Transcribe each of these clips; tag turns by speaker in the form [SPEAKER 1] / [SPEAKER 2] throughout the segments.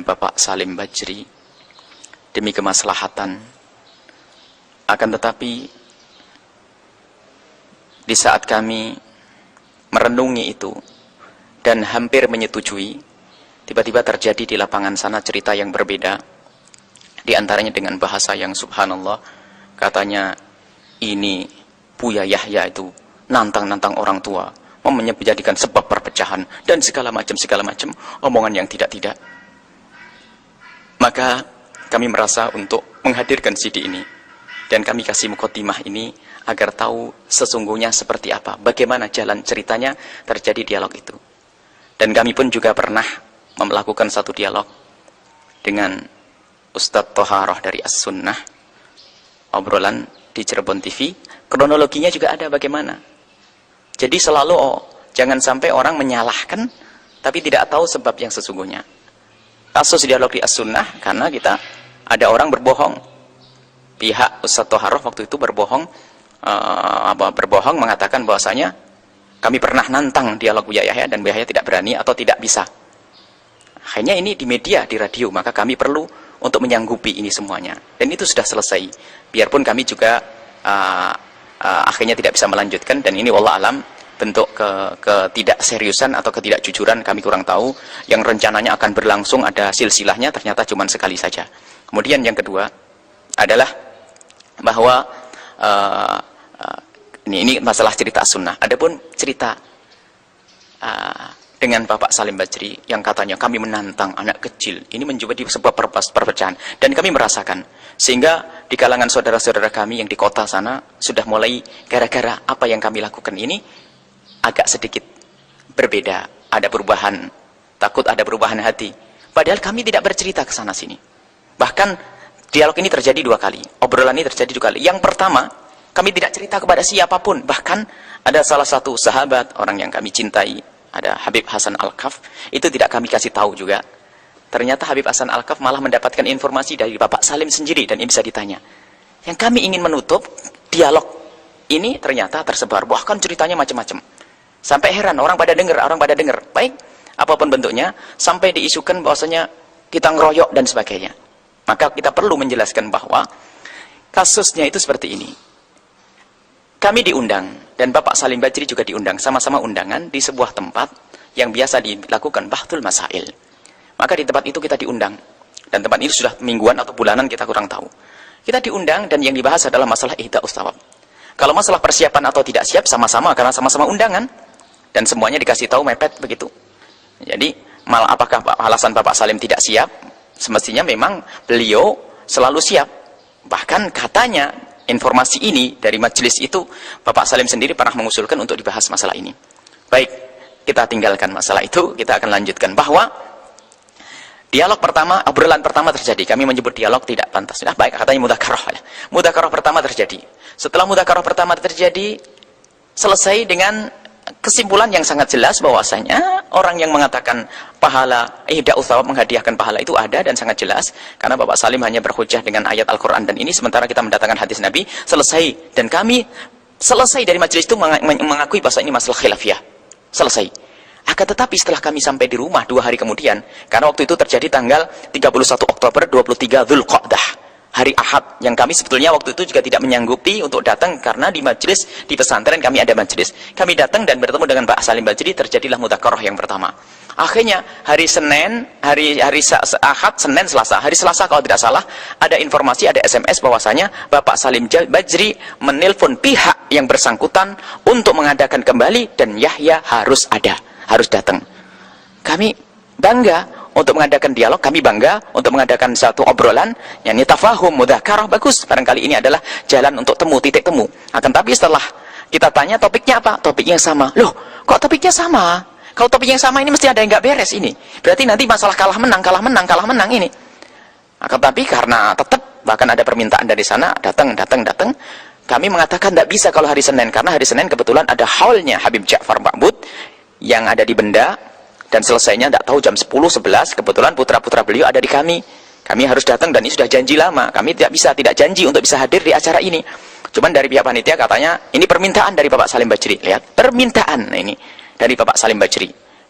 [SPEAKER 1] Bapak Salim Bajri demi kemaslahatan. Akan tetapi di saat kami merenungi itu dan hampir menyetujui, tiba-tiba terjadi di lapangan sana cerita yang berbeda. Di antaranya dengan bahasa yang subhanallah, katanya ini Buya Yahya itu nantang-nantang orang tua, menjadikan sebab perpecahan dan segala macam omongan yang tidak-tidak. Maka kami merasa untuk menghadirkan CD ini dan kami kasih mukadimah ini agar tahu sesungguhnya seperti apa, bagaimana jalan ceritanya terjadi dialog itu. Dan kami pun juga pernah melakukan satu dialog dengan Ustadz Toharoh dari As-Sunnah, obrolan di Cirebon TV. Kronologinya juga ada bagaimana. Jadi selalu jangan sampai orang menyalahkan tapi tidak tahu sebab yang sesungguhnya. Kasus dialog di As-Sunnah karena kita ada orang berbohong. Pihak Ustadz Toharoh waktu itu berbohong mengatakan bahwasanya kami pernah nantang dialog Buya Yahya dan Buya Yahya tidak berani atau tidak bisa. Akhirnya ini di media, di radio, maka kami perlu untuk menyanggupi ini semuanya. Dan itu sudah selesai. Biarpun kami juga akhirnya tidak bisa melanjutkan, dan ini wallah alam bentuk ketidakseriusan atau ketidakjujuran, kami kurang tahu. Yang rencananya akan berlangsung ada silsilahnya, ternyata cuma sekali saja. Kemudian yang kedua adalah bahwa ini masalah cerita sunnah. Adapun cerita dengan Bapak Salim Bajri yang katanya kami menantang anak kecil, ini menjadi sebuah perpecahan dan kami merasakan, sehingga di kalangan saudara-saudara kami yang di kota sana sudah mulai gara-gara apa yang kami lakukan ini agak sedikit berbeda, ada perubahan, takut ada perubahan hati, padahal kami tidak bercerita ke sana sini. Bahkan dialog ini terjadi 2 kali, obrolan ini terjadi 2 kali. Yang pertama, kami tidak cerita kepada siapapun, bahkan ada salah satu sahabat, orang yang kami cintai, ada Habib Hasan Al-Kaf, itu tidak kami kasih tahu juga. Ternyata Habib Hasan Al-Kaf malah mendapatkan informasi dari Bapak Salim sendiri, dan ini bisa ditanya. Yang kami ingin menutup dialog ini ternyata tersebar, bahkan ceritanya macam-macam. Sampai heran, orang pada dengar. Baik, apapun bentuknya, sampai diisukan bahwasanya kita ngeroyok dan sebagainya. Maka kita perlu menjelaskan bahwa kasusnya itu seperti ini. Kami diundang, dan Bapak Salim Bajri juga diundang, sama-sama undangan di sebuah tempat yang biasa dilakukan Bahthul Masail. Maka di tempat itu kita diundang, dan tempat itu sudah mingguan atau bulanan kita kurang tahu. Kita diundang dan yang dibahas adalah masalah ihda'us thawab. Kalau masalah persiapan atau tidak siap, sama-sama karena sama-sama undangan, dan semuanya dikasih tahu mepet begitu. Jadi malah apakah alasan Bapak Salim tidak siap? Semestinya memang beliau selalu siap. Bahkan katanya informasi ini dari majelis itu Bapak Salim sendiri pernah mengusulkan untuk dibahas masalah ini. Baik, kita tinggalkan masalah itu, kita akan lanjutkan bahwa dialog pertama, obrolan pertama terjadi. Kami menyebut dialog tidak pantas. Nah, baik, katanya mudzakarah. Mudzakarah pertama terjadi. Setelah mudzakarah pertama terjadi, selesai dengan kesimpulan yang sangat jelas bahwasanya orang yang mengatakan pahala ihda'us thawab, menghadiahkan pahala itu ada dan sangat jelas, karena Bapak Salim hanya berhujjah dengan ayat Al-Quran dan ini, sementara kita mendatangkan hadis Nabi. Selesai, dan kami selesai dari majelis itu mengakui bahwa ini masalah khilafiyah, selesai. Akan tetapi setelah kami sampai di rumah 2 hari kemudian, karena waktu itu terjadi tanggal 31 Oktober 23 Dzulqa'dah, hari Ahad, yang kami sebetulnya waktu itu juga tidak menyanggupi untuk datang karena di majelis, di pesantren kami ada majelis. Kami datang dan bertemu dengan Pak Salim Bajri, terjadilah mudzakarah yang pertama. Akhirnya hari Senin, hari Ahad, Senin, Selasa. Hari Selasa kalau tidak salah ada informasi, ada SMS bahwasanya Bapak Salim Bajri menelpon pihak yang bersangkutan untuk mengadakan kembali dan Yahya harus ada, harus datang. Kami bangga untuk mengadakan dialog, kami bangga untuk mengadakan satu obrolan yang tafahum, mudzakarah, bagus. Barangkali ini adalah jalan untuk temu, titik temu. Akan tapi setelah kita tanya topiknya apa? Topiknya yang sama. Loh, kok topiknya sama? Kalau topik yang sama ini mesti ada yang nggak beres ini. Berarti nanti masalah kalah menang ini. Akan tapi karena tetap bahkan ada permintaan dari sana, datang. Kami mengatakan tidak bisa kalau hari Senin, karena hari Senin kebetulan ada haulnya Habib Ja'far Ma'bud yang ada di Benda, dan selesainya tidak tahu jam 10-11, kebetulan putra-putra beliau ada di kami. Kami harus datang dan ini sudah janji lama. Kami tidak janji untuk bisa hadir di acara ini. Cuman dari pihak panitia katanya ini permintaan dari Bapak Salim Bajri. Lihat, permintaan ini dari Bapak Salim Bajri.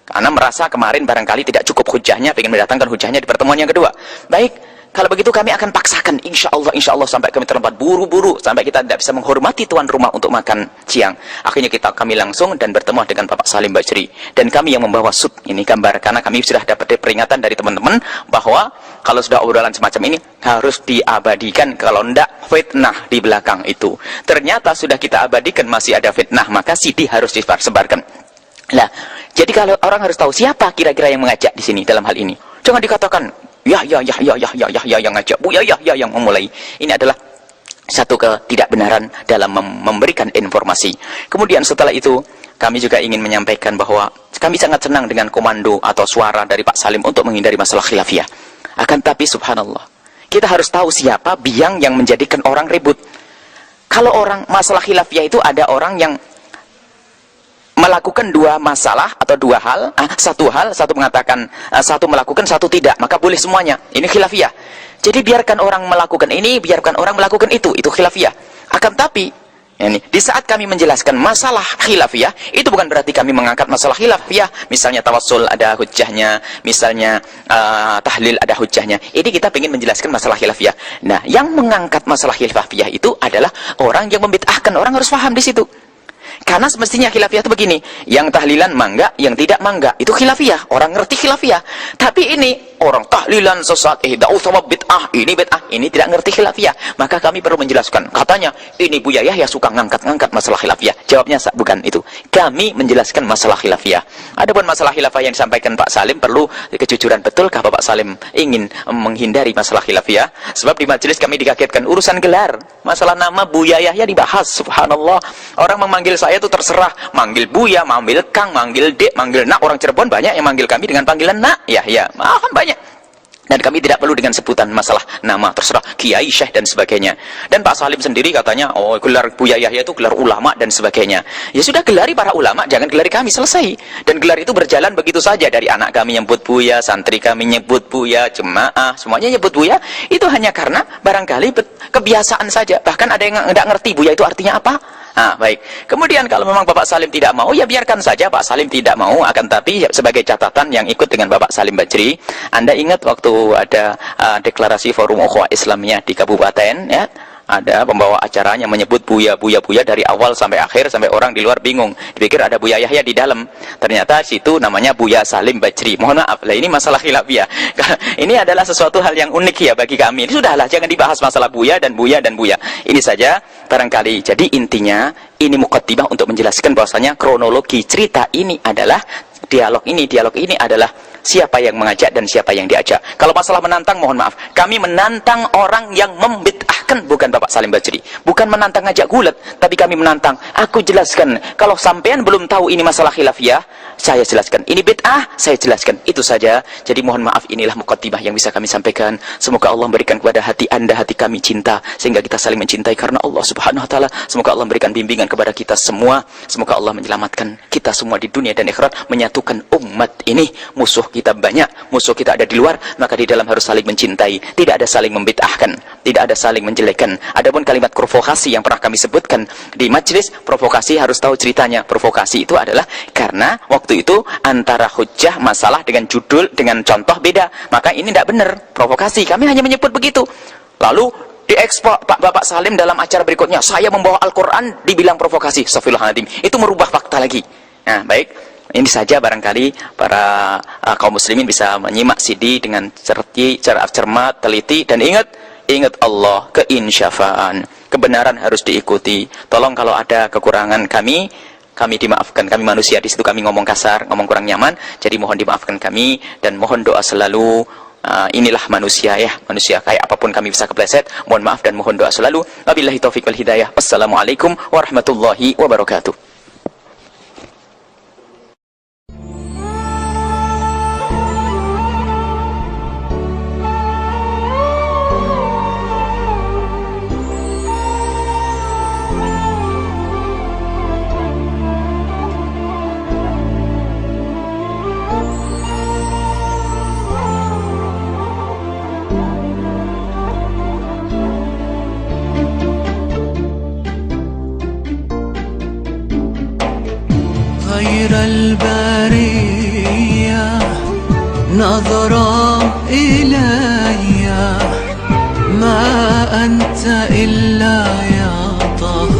[SPEAKER 1] Karena merasa kemarin barangkali tidak cukup hujahnya, ingin mendatangkan hujahnya di pertemuan yang kedua. Baik, kalau begitu kami akan paksakan, insya Allah sampai kami terlambat buru-buru, sampai kita tidak bisa menghormati tuan rumah untuk makan siang. Akhirnya kami langsung dan bertemu dengan Bapak Salim Bajri. Dan kami yang membawa sut, ini gambar, karena kami sudah dapat peringatan dari teman-teman, bahwa kalau sudah obrolan semacam ini, harus diabadikan, kalau tidak fitnah di belakang itu. Ternyata sudah kita abadikan, masih ada fitnah, maka CD harus disebarkan. Nah, jadi kalau orang harus tahu siapa kira-kira yang mengajak di sini dalam hal ini. Jangan dikatakan ya yang ngajak, Bu ya yang memulai. Ini adalah satu ketidakbenaran dalam memberikan informasi. Kemudian setelah itu kami juga ingin menyampaikan bahwa kami sangat senang dengan komando atau suara dari Pak Salim untuk menghindari masalah khilafiyah. Akan tapi subhanallah, kita harus tahu siapa biang yang menjadikan orang ribut. Kalau orang masalah khilafiyah itu ada orang yang melakukan dua masalah atau dua hal, satu mengatakan satu melakukan, satu tidak, maka boleh semuanya. Ini khilafiyah. Jadi biarkan orang melakukan ini, biarkan orang melakukan itu khilafiyah. Akan tapi ini di saat kami menjelaskan masalah khilafiyah, itu bukan berarti kami mengangkat masalah khilafiyah. Misalnya tawassul ada hujjahnya, misalnya tahlil ada hujjahnya. Ini kita ingin menjelaskan masalah khilafiyah. Nah, yang mengangkat masalah khilafiyah itu adalah orang yang membid'ahkan. Orang harus paham di situ. Karena semestinya khilafiyah itu begini, yang tahlilan mangga, yang tidak mangga, itu khilafiyah, orang ngerti khilafiyah. Tapi ini orang tahlilan sesat, sama bid'ah, ini tidak ngerti khilafiyah. Maka kami perlu menjelaskan. Katanya ini Buya Yahya suka ngangkat-ngangkat masalah khilafiyah. Jawabnya bukan itu. Kami menjelaskan masalah khilafiyah. Adapun masalah khilafiyah yang disampaikan Pak Salim, perlu kejujuran, betulkah Bapak Salim ingin menghindari masalah khilafiyah? Sebab di majelis kami dikagetkan urusan gelar, masalah nama Buya Yahya dibahas. Subhanallah, orang memanggil saya itu terserah, manggil Buya, manggil Kang, manggil Dek, manggil Nak. Orang Cirebon banyak yang manggil kami dengan panggilan Nak, Yahya, banyak. Dan kami tidak perlu dengan sebutan masalah nama, terserah Kiai, Syekh dan sebagainya. Dan Pak Salim sendiri katanya, gelar Buya Yahya itu gelar ulama dan sebagainya. Ya sudah, gelari para ulama, jangan gelari kami, selesai. Dan gelar itu berjalan begitu saja, dari anak kami nyebut Buya, santri kami nyebut Buya, jemaah semuanya nyebut Buya. Itu hanya karena barangkali kebiasaan saja. Bahkan ada yang tidak ngerti Buya itu artinya apa. Baik. Kemudian kalau memang Bapak Salim tidak mau, ya biarkan saja Pak Salim tidak mau. Akan tapi sebagai catatan yang ikut dengan Bapak Salim Bajri, Anda ingat waktu ada deklarasi Forum Ukhuwah Islamiyah di kabupaten, ya, ada pembawa acaranya menyebut Buya dari awal sampai akhir, sampai orang di luar bingung, dipikir ada Buya Yahya di dalam. Ternyata situ namanya Buya Salim Bajri. Mohon maaf lah, ini masalah khilafiyah. Ini adalah sesuatu hal yang unik ya bagi kami. Ini sudahlah, jangan dibahas masalah Buya dan Buya. Ini saja barangkali. Jadi intinya ini muqaddimah untuk menjelaskan bahwasanya kronologi cerita ini adalah dialog ini adalah siapa yang mengajak dan siapa yang diajak. Kalau masalah menantang, mohon maaf, kami menantang orang yang membid'ahkan, bukan Bapak Salim Bajri. Bukan menantang ngajak gulat, tapi kami menantang. Aku jelaskan, kalau sampean belum tahu ini masalah khilafiyah, saya jelaskan. Ini bid'ah, saya jelaskan. Itu saja. Jadi mohon maaf, inilah muqaddimah yang bisa kami sampaikan. Semoga Allah memberikan kepada hati Anda, hati kami cinta, sehingga kita saling mencintai karena Allah Subhanahu wa taala. Semoga Allah memberikan bimbingan kepada kita semua. Semoga Allah menyelamatkan kita semua di dunia dan akhirat, menyatukan umat ini. Musuh kita banyak, musuh kita ada di luar, maka di dalam harus saling mencintai. Tidak ada saling membid'ahkan, tidak ada saling menjelekkan. Adapun kalimat provokasi yang pernah kami sebutkan di majelis, provokasi harus tahu ceritanya. Provokasi itu adalah karena waktu itu antara hujjah masalah dengan judul dengan contoh beda, maka ini tidak benar provokasi. Kami hanya menyebut begitu, lalu diekspor Bapak Salim dalam acara berikutnya, saya membawa Al-Quran, dibilang provokasi. Astagfirullahaladzim, itu merubah fakta lagi. Nah baik, ini saja barangkali para kaum muslimin bisa menyimak CD dengan cermat, teliti, dan ingat Allah, keinsyafaan, kebenaran harus diikuti. Tolong kalau ada kekurangan kami dimaafkan. Kami manusia, di situ kami ngomong kasar, ngomong kurang nyaman, jadi mohon dimaafkan kami, dan mohon doa selalu. Inilah manusia ya, manusia kayak apapun kami bisa kepleset, mohon maaf dan mohon doa selalu. Wabillahi taufiq wal hidayah. Wassalamualaikum warahmatullahi wabarakatuh.
[SPEAKER 2] نظرة إلي ما أنت إلا يا طه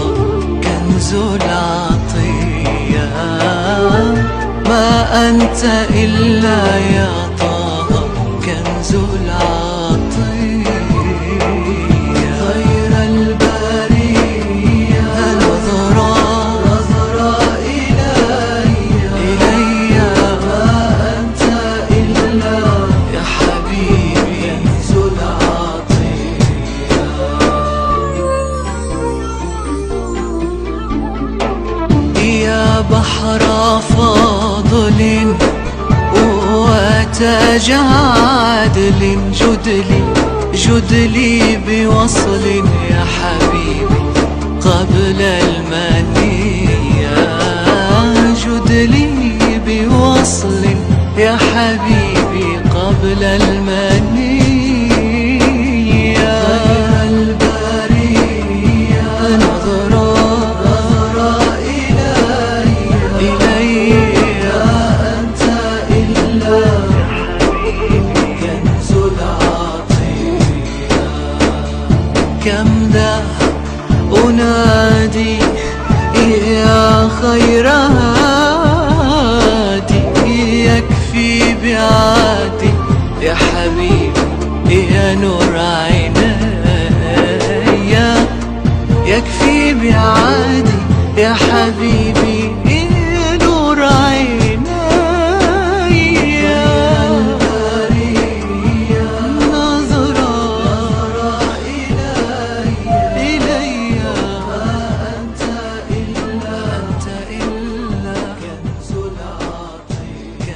[SPEAKER 2] كنز العطية ما أنت إلا يا طه كنز العطية غير البرية نظرة إلي ما أنت إلا يا حبيبي كنز العطية يا بحر فضل وتجعدل جدلي بوصل يا حبيبي قبل المنية جدلي بوصل يا حبيبي قبل المنية غير البرية نظرة إلي أنت إلا كنز العطية كم ذا أنادي يا خير هادي يكفي بعادي يا حبيبي يا نور عيني يكفي بعادي يا حبيبي يا نور عيني نظرة إلي ما أنت إلا كنز العطية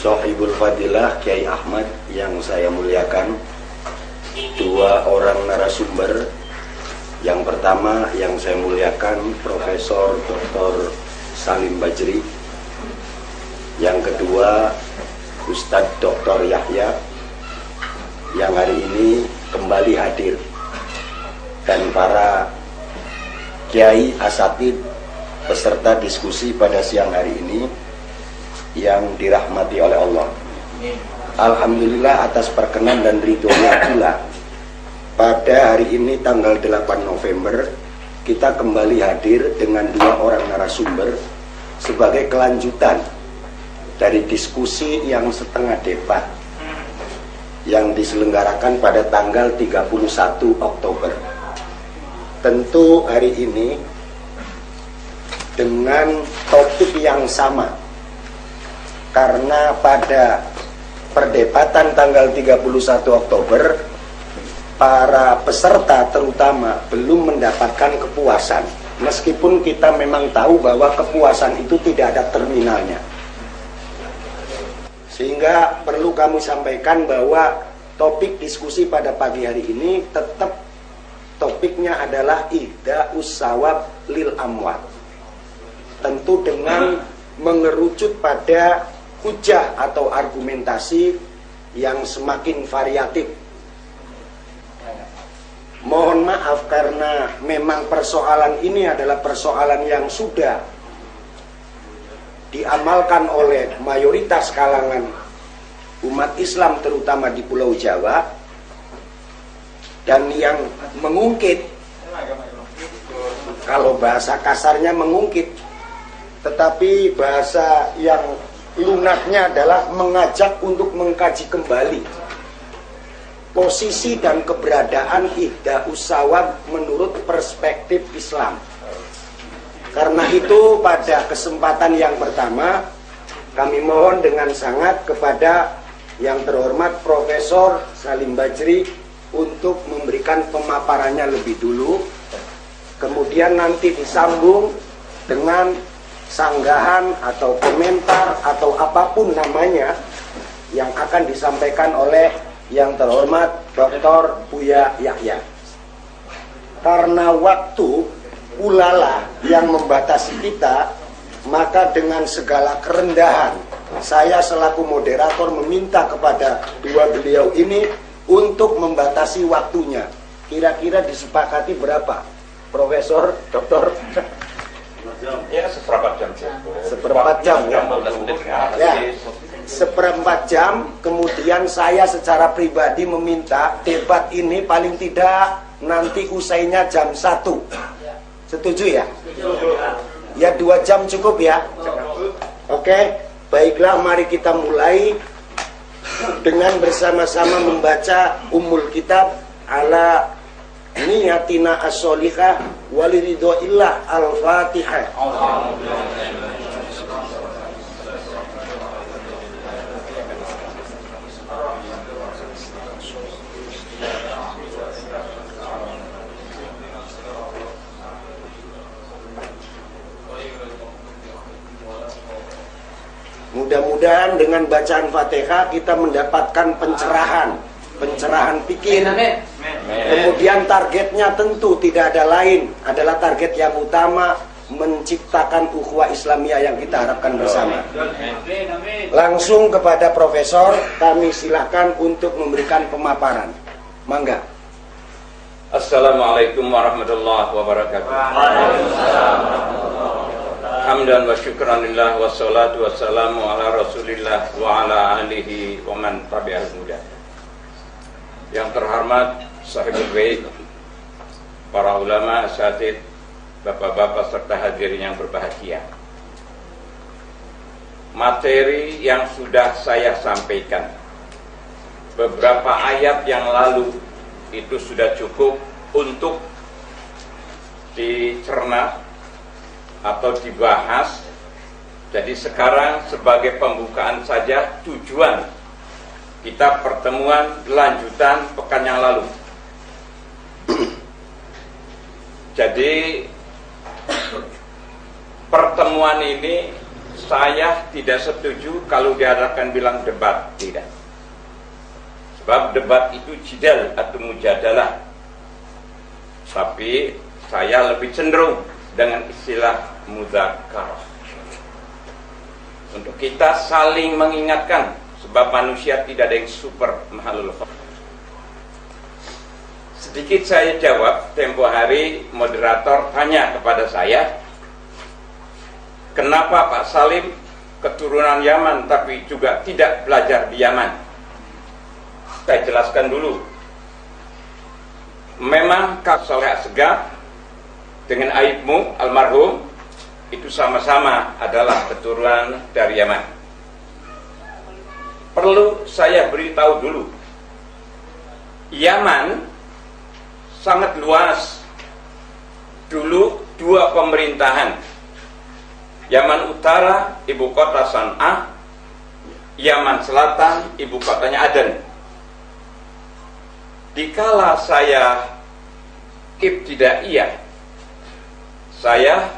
[SPEAKER 3] Sohibul Fadilah Kiai Ahmad yang saya muliakan, dua orang narasumber. Yang pertama yang saya muliakan Profesor Dr. Salim Bajri. Yang kedua Ustadz Dr. Yahya yang hari ini kembali hadir, dan para kiai asatid peserta diskusi pada siang hari ini yang dirahmati oleh Allah. Alhamdulillah atas perkenan dan ridhonya pula pada hari ini tanggal 8 November kita kembali hadir dengan dua orang narasumber sebagai kelanjutan dari diskusi yang setengah debat yang diselenggarakan pada tanggal 31 Oktober. Tentu hari ini dengan topik yang sama, karena pada perdebatan tanggal 31 Oktober para peserta terutama belum mendapatkan kepuasan, meskipun kita memang tahu bahwa kepuasan itu tidak ada terminalnya. Sehingga perlu kami sampaikan bahwa topik diskusi pada pagi hari ini tetap topiknya adalah ihda'us sawab lil amwat, tentu dengan mengerucut pada hujah atau argumentasi yang semakin variatif. Mohon maaf karena memang persoalan ini adalah persoalan yang sudah diamalkan oleh mayoritas kalangan umat Islam terutama di Pulau Jawa, dan yang mengungkit, kalau bahasa kasarnya mengungkit, tetapi bahasa yang lunaknya adalah mengajak untuk mengkaji kembali posisi dan keberadaan ihda'us sawab menurut perspektif Islam. Karena itu pada kesempatan yang pertama kami mohon dengan sangat kepada yang terhormat Profesor Salim Bajri untuk memberikan pemaparannya lebih dulu, kemudian nanti disambung dengan sanggahan atau komentar atau apapun namanya yang akan disampaikan oleh yang terhormat Dr. Buya Yahya. Karena waktu ulala yang membatasi kita, maka dengan segala kerendahan saya selaku moderator meminta kepada dua beliau ini untuk membatasi waktunya. Kira-kira disepakati berapa, Profesor, Doktor?
[SPEAKER 4] Ya, seperempat jam cukup.
[SPEAKER 3] Seperempat jam ya.
[SPEAKER 1] 15 menit.
[SPEAKER 3] Ya, seperempat jam. Kemudian saya secara pribadi meminta debat ini paling tidak nanti usainya jam 1. Setuju ya? Ya, 2 jam cukup ya. Oke, baiklah, mari kita mulai dengan bersama-sama membaca Ummul Kitab ala niyatina as-solihah waliridhoillah al-fatihah. Mudah-mudahan dengan bacaan Fatihah kita mendapatkan pencerahan pikir. Kemudian targetnya tentu tidak ada lain, adalah target yang utama, menciptakan ukhuwah Islamiyah yang kita harapkan bersama. Langsung kepada Profesor, kami silakan untuk memberikan pemaparan. Mangga.
[SPEAKER 4] Assalamualaikum warahmatullahi wabarakatuh. Hamdan wa syukran lillah wassalatu wassalamu ala rasulillah wa ala alihi wa man tabi'al huda. Yang terhormat sahibul bait, para ulama, asatidz, bapak-bapak serta hadirin yang berbahagia. Materi yang sudah saya sampaikan beberapa ayat yang lalu itu sudah cukup untuk dicerna atau dibahas. Jadi sekarang sebagai pembukaan saja, tujuan kita pertemuan lanjutan pekan yang lalu. Jadi pertemuan ini saya tidak setuju kalau diadakan bilang debat, tidak. Sebab debat itu jidal atau mujadalah. Tapi saya lebih cenderung dengan istilah mudzakarah, untuk kita saling mengingatkan, sebab manusia tidak ada yang super mahalul. Sedikit saya jawab, tempo hari moderator tanya kepada saya, kenapa Pak Salim keturunan Yaman tapi juga tidak belajar di Yaman? Saya jelaskan dulu. Memang Kak Saleh Asegaf dengan Aibmu almarhum itu sama-sama adalah keturunan dari Yaman. Perlu saya beritahu dulu, Yaman sangat luas. Dulu 2 pemerintahan, Yaman Utara ibu kota San'ah, Yaman Selatan ibu kotanya Aden. Dikala saya ibtidaiyah, saya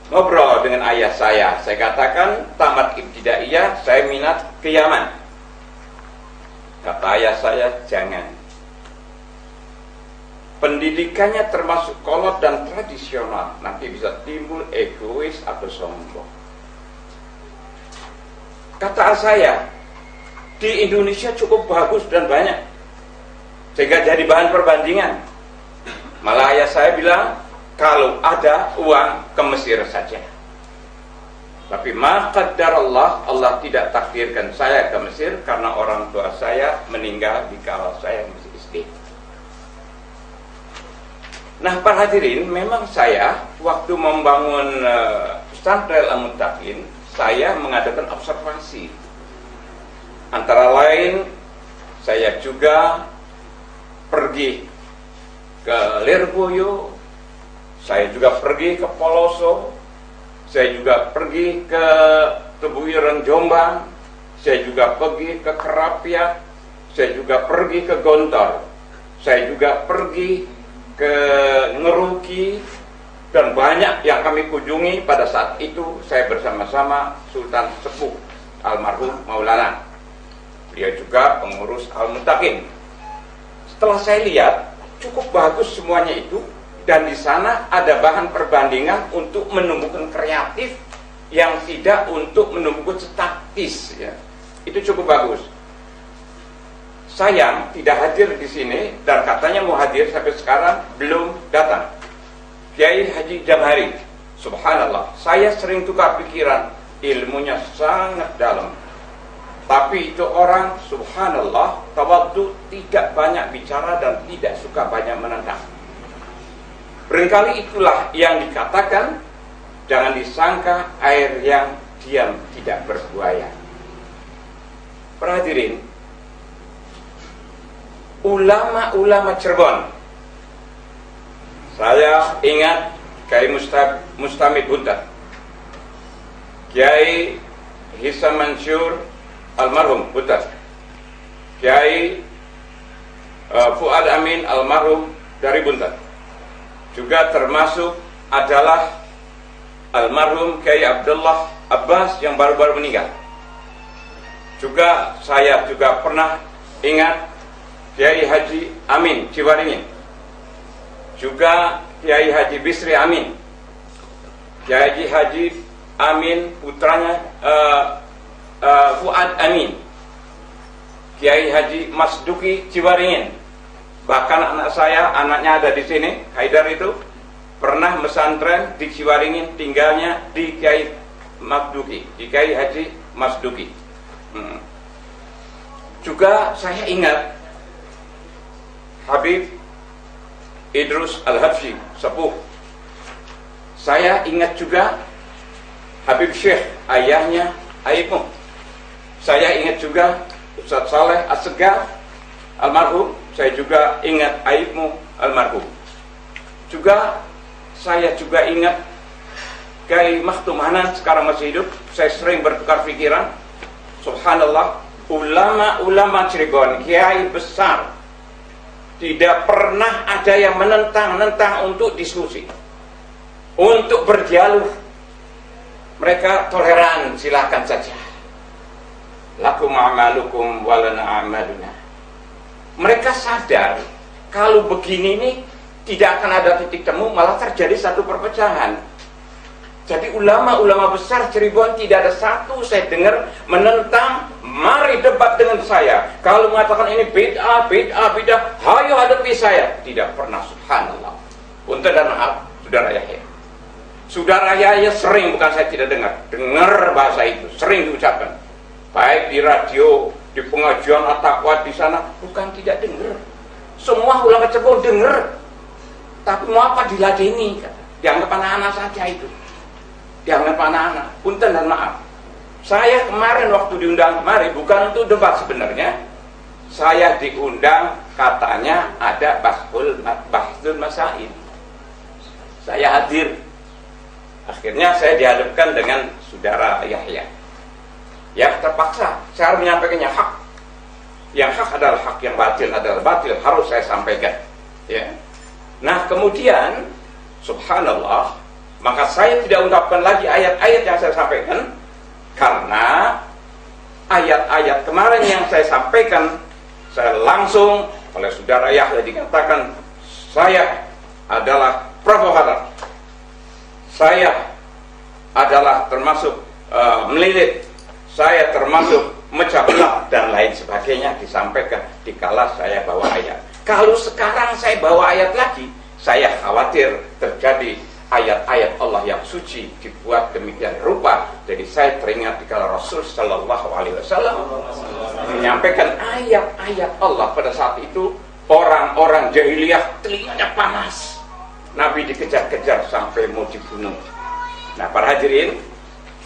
[SPEAKER 4] ngobrol dengan ayah saya katakan tamat ibtidaiyah saya minat ke Yaman. Kata ayah saya, jangan, pendidikannya termasuk kolot dan tradisional, nanti bisa timbul egois atau sombong. Kata saya, di Indonesia cukup bagus dan banyak sehingga jadi bahan perbandingan. Malah ayah saya bilang, kalau ada uang ke Mesir saja. Tapi maqaddarallah, Allah tidak takdirkan saya ke Mesir karena orang tua saya meninggal di kala saya masih SD. Nah, para hadirin, memang saya waktu membangun pesantren Al-Muttaqin, saya mengadakan observasi. Antara lain, saya juga pergi ke Lirboyo, saya juga pergi ke Poloso, saya juga pergi ke Tebuireng Jombang, saya juga pergi ke Kerapiak, saya juga pergi ke Gontor, saya juga pergi ke Ngeruki, dan banyak yang kami kunjungi. Pada saat itu saya bersama-sama Sultan Sepuh almarhum Maulana, beliau juga pengurus Al-Muttaqin. Setelah saya lihat cukup bagus semuanya itu, dan di sana ada bahan perbandingan untuk menumbuhkan kreatif yang tidak untuk menumbuhkan statis, ya. Itu cukup bagus. Sayang tidak hadir di sini, dan katanya mau hadir sampai sekarang belum datang. Kiai Haji Jamhari, subhanallah, saya sering tukar pikiran, ilmunya sangat dalam. Tapi itu orang, subhanallah, tawadhu, tidak banyak bicara dan tidak suka banyak menentang. Barangkali itulah yang dikatakan, jangan disangka air yang diam tidak berbuaya. Para hadirin, ulama-ulama Cirebon, saya ingat Kiai Mustamid Buntat, Kiai Hisam Mansur almarhum Buntat, Kiai Fuad Amin almarhum dari Buntat, juga termasuk adalah almarhum Kiai Abdullah Abbas yang baru-baru meninggal. Juga saya juga pernah ingat Kiai Haji Amin Ciwaringin, juga Kiai Haji Bisri Amin, Kiai Haji Amin putranya Fuad Amin, Kiai Haji Masduki Ciwaringin. Bahkan anak saya, anaknya ada di sini, Haidar itu pernah mesantren di Ciwaringin, tinggalnya di Kiai Masduki, di Kiai Haji Masduki. Juga saya ingat Habib Idrus Al-Habsyi, sepuh. Saya ingat juga Habib Syekh, ayahnya Aibmu. Saya ingat juga Ustaz Saleh As-Segar almarhum. Saya juga ingat Aibmu almarhum. Juga saya juga ingat Kiai Makhtum Hanan, sekarang masih hidup. Saya sering bertukar pikiran. Subhanallah, ulama-ulama Cirebon, kiai besar, tidak pernah ada yang menentang untuk diskusi, untuk berdialog. Mereka toleran, silakan saja. Lakum a'malukum walana a'maluna. Mereka sadar kalau begini ini tidak akan ada titik temu, malah terjadi satu perpecahan. Jadi ulama-ulama besar Cirebon tidak ada satu saya dengar menentang, mari debat dengan saya. Kalau mengatakan ini bid'ah, hayo hadapi saya. Tidak pernah, subhanallah. Punten dan maaf, Saudara Yahya. Saudara Yahya sering, bukan saya tidak dengar bahasa itu, sering diucapkan. Baik di radio, di pengajian at-taqwa di sana, bukan tidak dengar. Semua ulama Cirebon dengar. Tapi mau apa diladeni? Dianggap anak-anak saja itu. Dianggap anak-anak. Punten dan maaf. Saya kemarin waktu diundang kemarin bukan untuk debat sebenarnya. Saya diundang katanya ada bahsul masail. Saya hadir. Akhirnya saya dihadapkan dengan Saudara Yahya. Ya terpaksa saya menyampaikannya hak. Yang hak adalah hak, yang batil adalah batil, harus saya sampaikan. Ya. Nah kemudian subhanallah, maka saya tidak ungkapkan lagi ayat-ayat yang saya sampaikan, karena ayat-ayat kemarin yang saya sampaikan, saya langsung oleh Saudara Yahya dikatakan saya adalah provokator, saya adalah termasuk melilit, saya termasuk mecah belah dan lain sebagainya disampaikan dikala saya bawa ayat. Kalau sekarang saya bawa ayat lagi, saya khawatir terjadi ayat-ayat Allah yang suci dibuat demikian rupa. Jadi saya teringat dikala Rasul Sallallahu Alaihi Wasallam menyampaikan ayat-ayat Allah pada saat itu, orang-orang jahiliyah telinganya panas, Nabi dikejar-kejar sampai mau dibunuh. Nah para hadirin,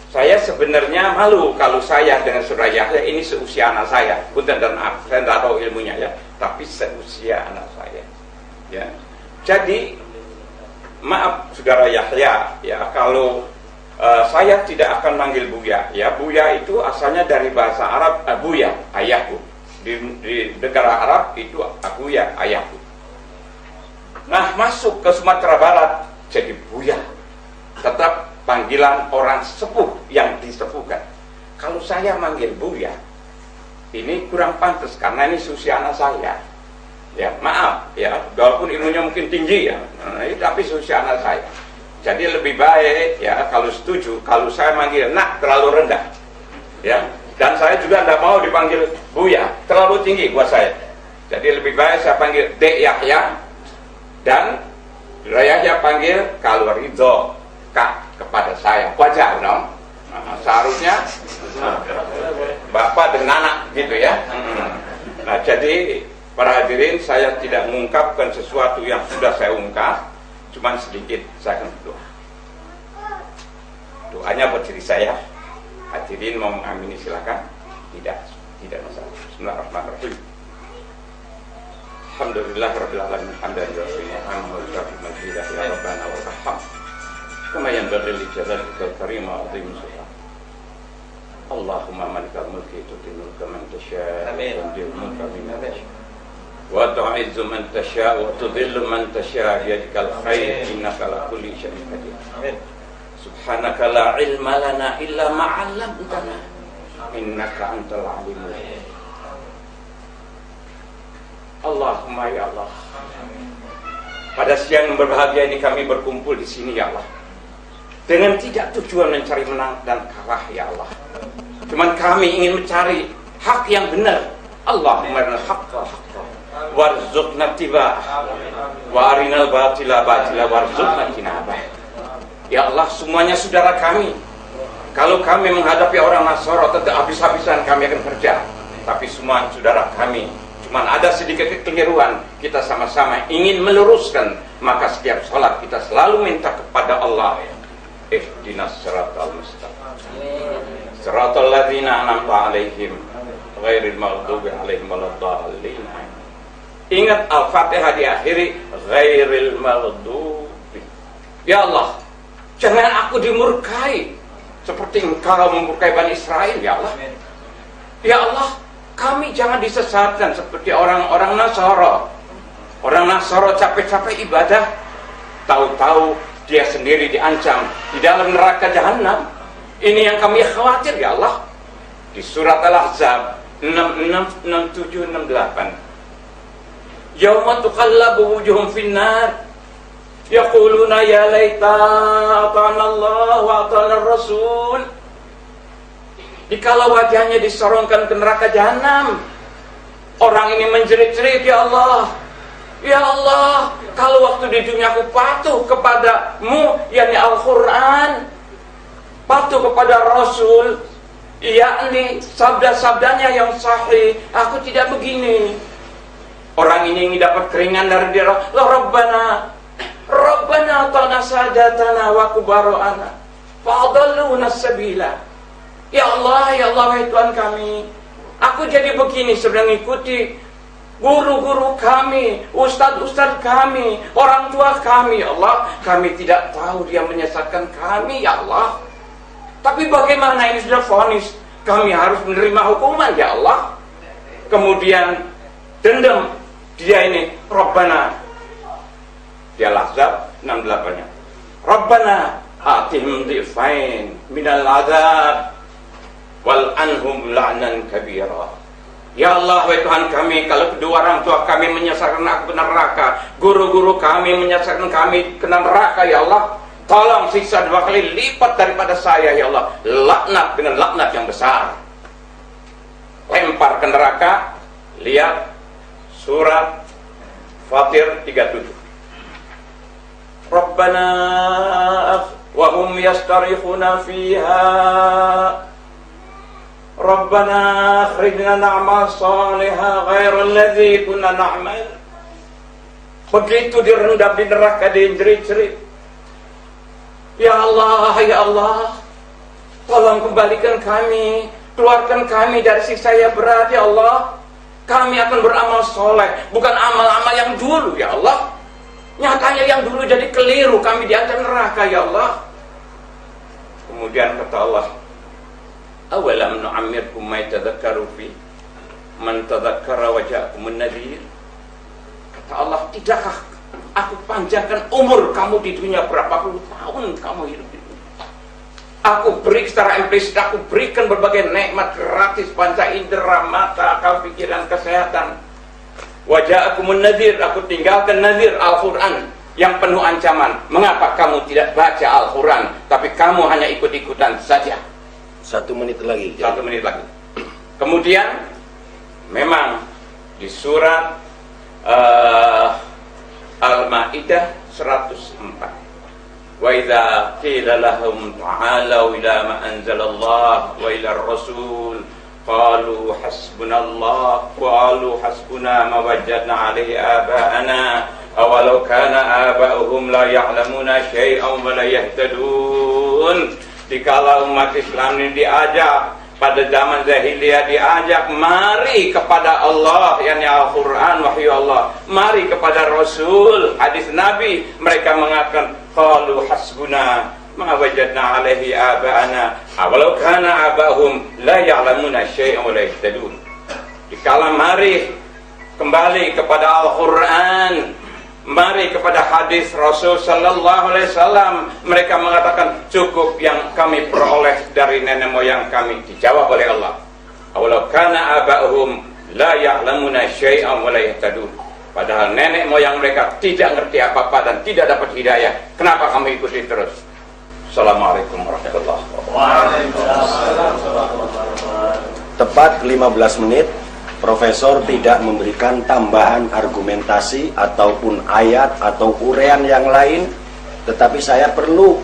[SPEAKER 4] saya sebenarnya malu kalau saya dengan Saudara Yahya ini seusia anak saya. Punten dan maaf, saya tidak tahu ilmunya ya, tapi seusia anak saya. Ya, jadi maaf Saudara Yahya, ya kalau saya tidak akan manggil Buya. Ya, Buya itu asalnya dari bahasa Arab Abuya, ayahku. Di negara Arab itu Abuya, ayahku. Nah, masuk ke Sumatera Barat jadi Buya. Tetap panggilan orang sepuh yang disepuhkan. Kalau saya manggil Buya, ini kurang pantas karena ini usia anak saya. Ya, maaf ya, walaupun ilmunya mungkin tinggi ya, tapi usia anak saya. Jadi lebih baik ya kalau setuju, kalau saya manggil nak terlalu rendah. Ya, dan saya juga tidak mau dipanggil Buya, terlalu tinggi buat saya. Jadi lebih baik saya panggil Dek Yahya, dan Yahya panggil kalau ridho Kak. kepada saya. Wajar dong. Nah, seharusnya bapak dan anak gitu ya. Nah, jadi para hadirin, saya tidak mengungkapkan sesuatu yang sudah saya ungkap, cuman sedikit saya akan berdoa. Doanya buat diri saya. Hadirin mau mengamini silakan. Tidak masalah. Bismillahirrahmanirrahim. Alhamdulillah rabbil alamin hamdan rabbina wa ya rabbana wa rahman. Kama yanbaghi li jalalika karim wa azim sultan. Allahumma malikal mulki tu'til mulka man tasha' wa tanzilul mulka mimman tasha' wa tu'izzu man tasha' wa tudhillu man tasha' bi yadikal khair innaka ala kulli syai'in qadir. Amin. Subhanaka la ilma lana illa ma 'allamtana innaka antal alimul hakim. Allahumma ya Allah, pada siang yang berbahagia ini kami berkumpul di sini ya Allah, dengan tidak tujuan mencari menang dan kalah ya Allah. Cuman kami ingin mencari hak yang benar. Allahumma arinal haqqa haqqa warzuqna ittiba'ah wa arinal batila batila warzuqna ijtinabah. Ya Allah, semuanya saudara kami. Kalau kami menghadapi orang Nasara, tentu habis-habisan kami akan kerja. Tapi semua saudara kami. Cuman ada sedikit kekeliruan, kita sama-sama ingin meluruskan. Maka setiap sholat kita selalu minta kepada Allah, ihdinas siratal mustaqim, siratal ladzina an'amta 'alaihim ghairil maghdubi 'alaihim waladdallin. Ingat Al-Fatihah diakhiri ghairil maghdubi. Ya Allah, jangan aku dimurkai seperti Engkau memurkai Bani Israel ya Allah. Ya Allah, kami jangan disesatkan seperti orang-orang Nasara. Orang Nasara capek-capek ibadah, tahu-tahu dia sendiri diancam di dalam neraka jahanam. Ini yang kami khawatir ya Allah. Di surat Al-Ahzab 66, 67, 68. Yauma tuqallabu wujuhum finnar yaquluna ya laita ata'ana Allah wa ata'ana Rasul. Dikala wajahnya disorongkan ke neraka jahanam, orang ini menjerit-jerit, ya Allah, ya Allah, kalau waktu di dunia aku patuh kepadamu, yakni Al-Quran, patuh kepada Rasul, yakni sabda-sabdanya yang sahih, aku tidak begini. Orang ini ingin dapat keringan dari dia. Rabbana ta'na sadatana wa kubaro'ana fa'adalluna sabila. Ya Allah, wahai Tuhan kami, aku jadi begini sedang mengikuti guru-guru kami, ustadz-ustadz kami, orang tua kami. Ya Allah, kami tidak tahu dia menyesatkan kami ya Allah. Tapi bagaimana ini sudah vonis, kami harus menerima hukuman ya Allah. Kemudian dendam dia ini, Rabbana, dia Al-Ahzab 68-nya, Rabbana atihim dhifain minal adab wal anhum la'nan kabira. Ya Allah, wahai Tuhan kami, kalau kedua orang tua kami menyesatkan aku ke neraka, guru-guru kami menyesatkan kami ke neraka ya Allah, tolong siksa 2 kali lipat daripada saya ya Allah. Laknat dengan laknat yang besar, lempar ke neraka. Lihat surat Fatir 37. Rabbana wa hum yastarikhuna fiha Rabbana akhrijna na'mal salihah ghairal ladzi kunna na'mal. Begitu direndam di neraka, dijerit-jerit, ya Allah, ya Allah, tolong kembalikan kami, keluarkan kami dari siksa yang berat ya Allah. Kami akan beramal soleh, bukan amal-amal yang dulu ya Allah. Nyatanya yang dulu jadi keliru, kami diancam neraka ya Allah. Kemudian kata Allah, awalam nu'ammirkum ma yatadhakkaru fi man tadhakkara wa ja'akumun nadhir. Kata Allah, tidakkah aku panjangkan umur kamu di dunia, berapa puluh tahun kamu hidup di dunia. Aku beri secara implisit, aku berikan berbagai nikmat gratis, panca indera, mata, akal, pikiran, kesehatan. Wa ja'akumun nadhir, aku tinggalkan nadhir Al-Quran yang penuh ancaman. Mengapa kamu tidak baca Al-Quran, tapi kamu hanya ikut-ikutan saja?
[SPEAKER 3] 1 menit lagi.
[SPEAKER 4] 1 menit lagi. Kemudian memang di surat Al-Ma'idah 104, wa idza qila lahum ta'alu ila ma anzalallah wa ila ar-rasul qalu hasbunallah qalu hasbuna ma wajadna alaihi aba'ana awalau kana aba'uhum la ya'lamuna syai'an wa la yahtadun. Dikala umat Islam ini diajak pada zaman jahiliyah, diajak mari kepada Allah, yakni Al-Quran, wahyu Allah, mari kepada Rasul, hadis Nabi, mereka mengatakan qalu hasbuna ma wajadna alaihi aba'ana awalau kana aba'hum la ya'lamuna syai'an wa la yahtadun. Dikala mari kembali kepada Al-Quran, mari kepada hadis Rasul sallallahu alaihi wasallam, mereka mengatakan cukup yang kami peroleh dari nenek moyang kami. Dijawab oleh Allah, awalau kana aba'hum la ya'lamuna syai'an wa la yahtadun. Padahal nenek moyang mereka tidak ngerti apa-apa dan tidak dapat hidayah. Kenapa kami ikuti terus? Assalamualaikum warahmatullahi wabarakatuh.
[SPEAKER 3] Tepat 15 menit Profesor tidak memberikan tambahan argumentasi ataupun ayat atau uraian yang lain, tetapi saya perlu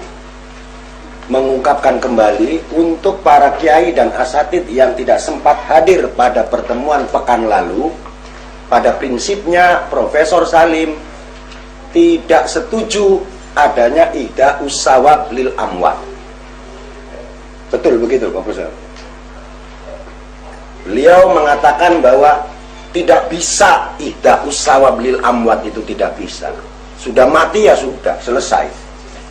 [SPEAKER 3] mengungkapkan kembali untuk para kiai dan asatid yang tidak sempat hadir pada pertemuan pekan lalu. Pada prinsipnya Profesor Salim tidak setuju adanya ihda'us sawab lil amwat. Betul begitu, Profesor? Beliau mengatakan bahwa tidak bisa ihda'us sawab lil amwat, itu tidak bisa. Sudah mati ya sudah, selesai.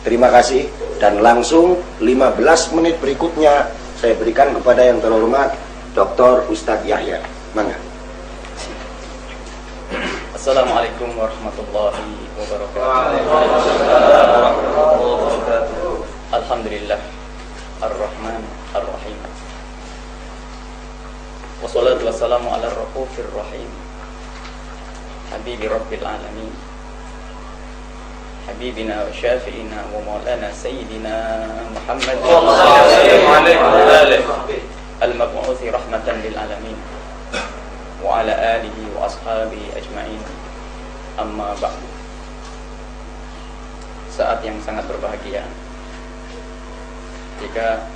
[SPEAKER 3] Terima kasih. Dan langsung 15 menit berikutnya saya berikan kepada yang terhormat Dr. Ustadz Yahya. Mangga.
[SPEAKER 1] Assalamualaikum warahmatullahi wabarakatuh. Alhamdulillah Ar-Rahman Ar-Rahim. Wassalatu wassalamu ala ar-raufir rahim Habibi Rabbil Alamin Habibina wa syafi'ina wa maulana Sayyidina Muhammad al-mab'uthi rahmatan lil alamin wa ala alihi wa ashabihi ajma'in. Amma ba'du. Saat yang sangat berbahagia jika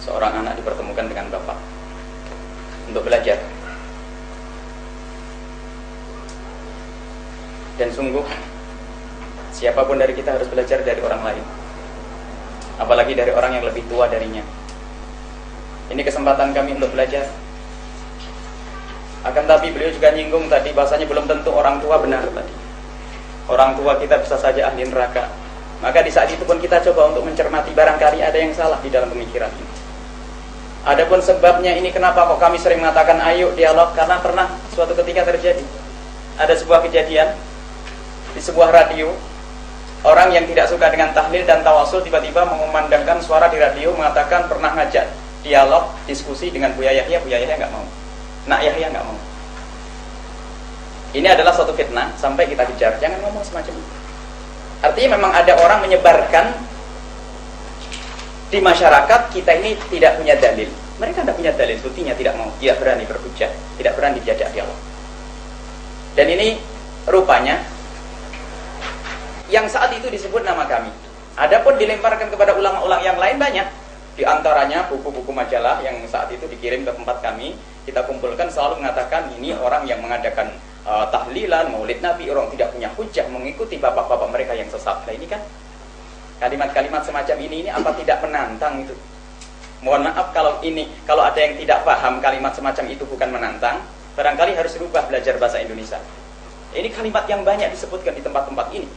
[SPEAKER 1] seorang anak dipertemukan dengan bapak untuk belajar. Dan sungguh siapapun dari kita harus belajar dari orang lain, apalagi dari orang yang lebih tua darinya. Ini kesempatan kami untuk belajar. Akan tapi beliau juga nyinggung tadi bahasanya belum tentu orang tua benar tadi. Orang tua kita bisa saja ahli neraka. Maka di saat itu pun kita coba untuk mencermati, barangkali ada yang salah di dalam pemikiran ini. Adapun sebabnya ini kenapa kok kami sering mengatakan ayo dialog, karena pernah suatu ketika terjadi ada sebuah kejadian di sebuah radio. Orang yang tidak suka dengan tahlil dan tawasul tiba-tiba mengumandangkan suara di radio mengatakan pernah ngajak dialog, diskusi dengan Buya Yahya. Buya Yahya nggak mau, Nak Yahya nggak mau. Ini adalah suatu fitnah sampai kita kejar, jangan ngomong semacam itu. Artinya memang ada orang menyebarkan di masyarakat kita ini tidak punya dalil. Mereka tidak punya dalil, buktinya tidak mau, tidak berani berhujjah, tidak berani diajak dialog. Dan ini rupanya yang saat itu disebut nama kami. Adapun dilemparkan kepada ulama-ulama yang lain banyak. Di antaranya buku-buku majalah yang saat itu dikirim ke tempat kami, kita kumpulkan selalu mengatakan ini orang yang mengadakan tahlilan, maulid Nabi, orang tidak punya hujjah mengikuti bapak-bapak mereka yang sesat. Nah ini kan kalimat-kalimat semacam ini apa tidak menantang itu? Mohon maaf kalau ada yang tidak paham kalimat semacam itu bukan menantang, barangkali harus rubah belajar bahasa Indonesia. Ini kalimat yang banyak disebutkan di tempat-tempat ini.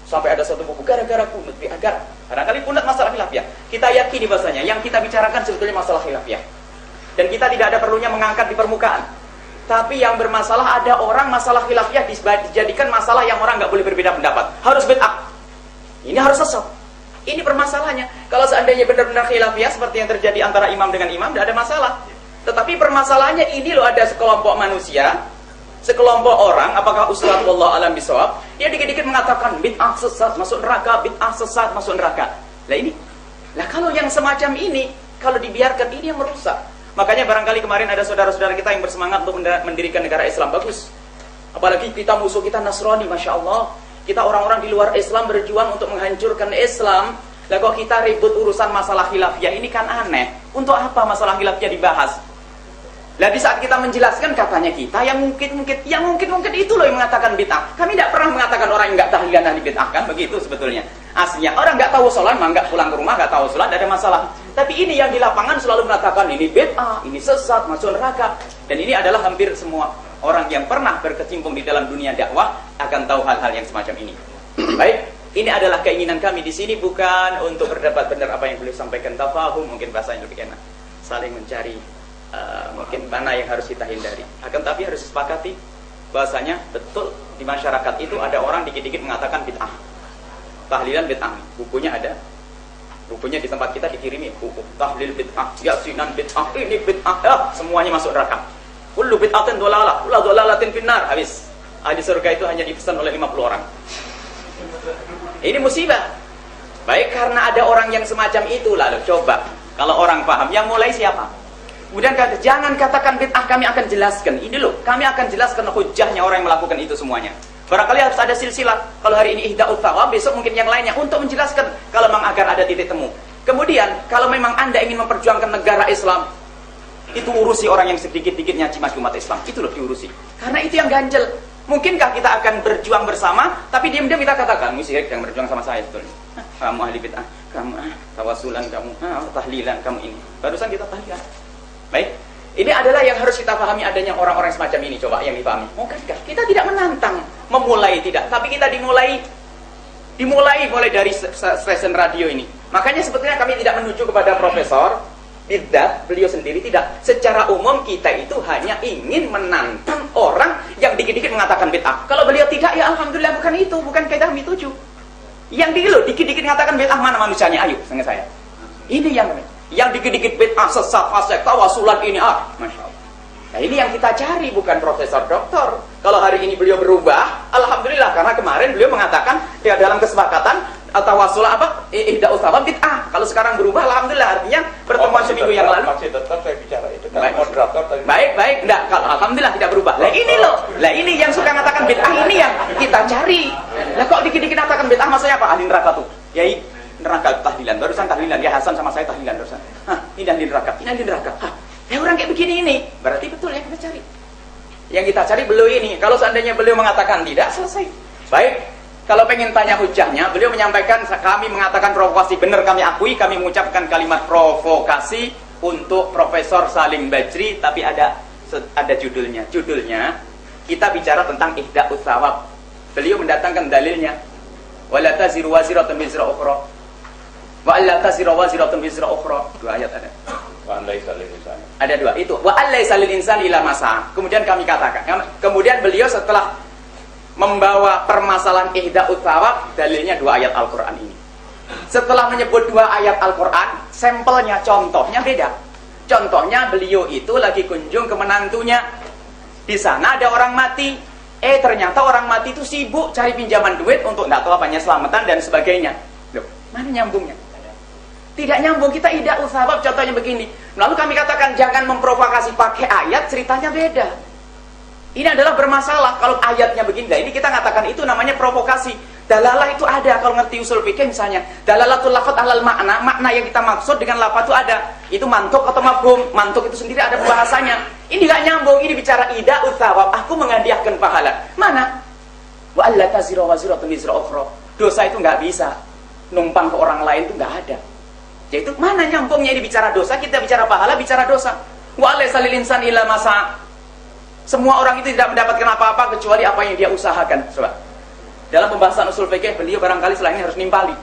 [SPEAKER 1] Sampai ada satu buku gara-gara kunut, agar barangkali kunut masalah khilafiyah. Kita yakini bahasanya yang kita bicarakan sebetulnya masalah khilafiyah. Dan kita tidak ada perlunya mengangkat di permukaan. Tapi yang bermasalah ada orang masalah khilafiyah dijadikan masalah yang orang nggak boleh berbeda pendapat. Harus bid'ah. Ini harus sesat. Ini permasalahannya. Kalau seandainya benar-benar khilafiyah seperti yang terjadi antara imam dengan imam, tidak ada masalah. Tetapi permasalahannya ini loh, ada sekelompok manusia, sekelompok orang, apakah ustaz wallahu alam bisawab, dia dikit-dikit mengatakan bid'ah sesat masuk neraka, bid'ah sesat masuk neraka. Lah ini. Lah kalau yang semacam ini, kalau dibiarkan ini yang merusak. Makanya barangkali kemarin ada saudara-saudara kita yang bersemangat untuk mendirikan negara Islam, bagus. Apalagi kita musuh kita Nasrani, Masya Allah. Kita orang-orang di luar Islam berjuang untuk menghancurkan Islam. Lah kok kita ribut urusan masalah khilafiyah, ini kan aneh. Untuk apa masalah khilafiyah dibahas? Lah di saat kita menjelaskan katanya kita yang mungkin itu loh yang mengatakan bid'ah. Kami tidak pernah mengatakan orang yang nggak tahlilan ahli bid'ah, kan begitu sebetulnya. Aslinya orang nggak tahu sholat, mah nggak pulang ke rumah nggak tahu sholat, tidak ada masalah. Tapi ini yang di lapangan selalu mengatakan ini bid'ah, ini sesat, masuk neraka. Dan ini adalah hampir semua orang yang pernah berkecimpung di dalam dunia dakwah akan tahu hal-hal yang semacam ini. Baik, ini adalah keinginan kami di sini, bukan untuk berdebat benar apa yang beliau sampaikan, tafahum, mungkin bahasanya lebih enak, saling mencari mungkin mana yang harus kita hindari. Akan tapi harus disepakati bahasanya betul di masyarakat itu ada orang dikit-dikit mengatakan bid'ah, tahlilan bid'ah. Bukunya ada, bukunya di tempat kita dikirimi buku tahlil bid'ah, yasinan bid'ah, ini bid'ah, semuanya masuk neraka. Kullu bid'atin dhalalah, kullu dhalalatin finnar. Habis. Ahli surga itu hanya dipesan oleh 50 orang. Ini musibah. Baik, karena ada orang yang semacam itu, lalu coba kalau orang paham, yang mulai siapa? Kemudian kata, jangan katakan bid'ah, kami akan jelaskan. Ini loh, kami akan jelaskan hujahnya orang yang melakukan itu semuanya. Barangkali harus ada silsilah. Kalau hari ini ihda'ut thawab, besok mungkin yang lainnya untuk menjelaskan kalau memang agar ada titik temu. Kemudian, kalau memang Anda ingin memperjuangkan negara Islam, itu urusi orang yang sedikit-dikit nyaci maki umat Islam. Itu loh diurusi. Karena itu yang ganjel. Mungkinkah kita akan berjuang bersama, tapi diam-diam kita katakan, kamu syirik yang berjuang sama saya betul. Kamu ahli bid'ah, kamu tawasulan, kamu tahlilan, kamu ini. Barusan kita tahlilan. Baik, ini adalah yang harus kita pahami, adanya orang-orang semacam ini. Coba yang dipahami. Mungkinkah kita tidak menantang, memulai tidak, tapi kita dimulai dari stasiun radio ini. Makanya sebetulnya kami tidak menuju kepada profesor bidat, beliau sendiri tidak. Secara umum kita itu hanya ingin menantang orang yang dikit-dikit mengatakan bid'ah. Kalau beliau tidak, ya alhamdulillah, bukan itu, bukan kita kami tuju. Yang dikit-dikit mengatakan bid'ah, mana manusianya? Ayo, dengan saya. Ini yang dikit-dikit bid'ah, sesat, fasik, tawasulan ini, masya Allah. Nah ini yang kita cari, bukan profesor doktor. Kalau hari ini beliau berubah, alhamdulillah, karena kemarin beliau mengatakan ya dalam kesepakatan tawasul ihda'ut thawab bid'ah. Kalau sekarang berubah, alhamdulillah, artinya pertemuan seminggu yang lalu
[SPEAKER 4] masih tetap saya bicara itu kan moderator tadi.
[SPEAKER 1] Baik, enggak, kalau alhamdulillah tidak berubah. Lah ini loh, lah ini yang suka mengatakan bid'ah, ini yang kita cari. Lah kok dikit-dikit mengatakan bid'ah, maksudnya apa? Ahli neraka tuh. Yai neraka tahlilan, barusan tahlilan, ya Hasan sama saya tahlilan barusan. Ini ahli neraka, ini ahli neraka. Ya orang kayak begini ini, berarti betul yang kita cari. Yang kita cari beliau ini. Kalau seandainya beliau mengatakan tidak, selesai. Baik, kalau pengen tanya hujahnya, beliau menyampaikan kami mengatakan provokasi. Benar, kami akui, kami mengucapkan kalimat provokasi untuk Profesor Salim Bajri, tapi ada judulnya. Judulnya kita bicara tentang ihda'ut thawab. Beliau mendatangkan dalilnya. Wala taziru waziratun wizra ukhra. Wa alla taziru waziratun wizra ukhra. Dua ayat ada.
[SPEAKER 4] Wa laisa lil insani.
[SPEAKER 1] Ada dua itu. Wa laisa lil insani illa ma sa'a. Kemudian kami katakan. Kemudian beliau setelah membawa permasalahan ihda'ut thawab, dalilnya dua ayat Al-Quran ini. Setelah menyebut dua ayat Al-Quran, sampelnya, contohnya beda. Contohnya beliau itu lagi kunjung ke menantunya. Di sana ada orang mati. Ternyata orang mati itu sibuk cari pinjaman duit untuk nggak tahu apanya selamatan dan sebagainya. Loh, mana nyambungnya? Tidak nyambung. Kita ihda'ut thawab contohnya begini. Lalu kami katakan jangan memprovokasi pakai ayat, ceritanya beda. Ini adalah bermasalah kalau ayatnya begini. Nah, ini kita katakan itu namanya provokasi. Dalalah itu ada, kalau ngerti usul fikih misalnya. Dalalatul lafadz alal makna, makna yang kita maksud dengan lafadz itu ada. Itu mantuk atau mafhum. Mantuk itu sendiri ada bahasanya. Ini nggak nyambung, ini bicara ihda'ut thawab. Aku menghadiahkan pahala. Mana? Wa alla taziru waziratun wizra ukhra. Dosa itu nggak bisa numpang ke orang lain, itu nggak ada. Yaitu mana nyambungnya ini bicara dosa, kita bicara pahala, bicara dosa. Wa laisa lil insani illa ma sa'a. Semua orang itu tidak mendapatkan apa-apa kecuali apa yang dia usahakan. Coba. Dalam pembahasan usul fikih, beliau barangkali setelah ini harus nimpali.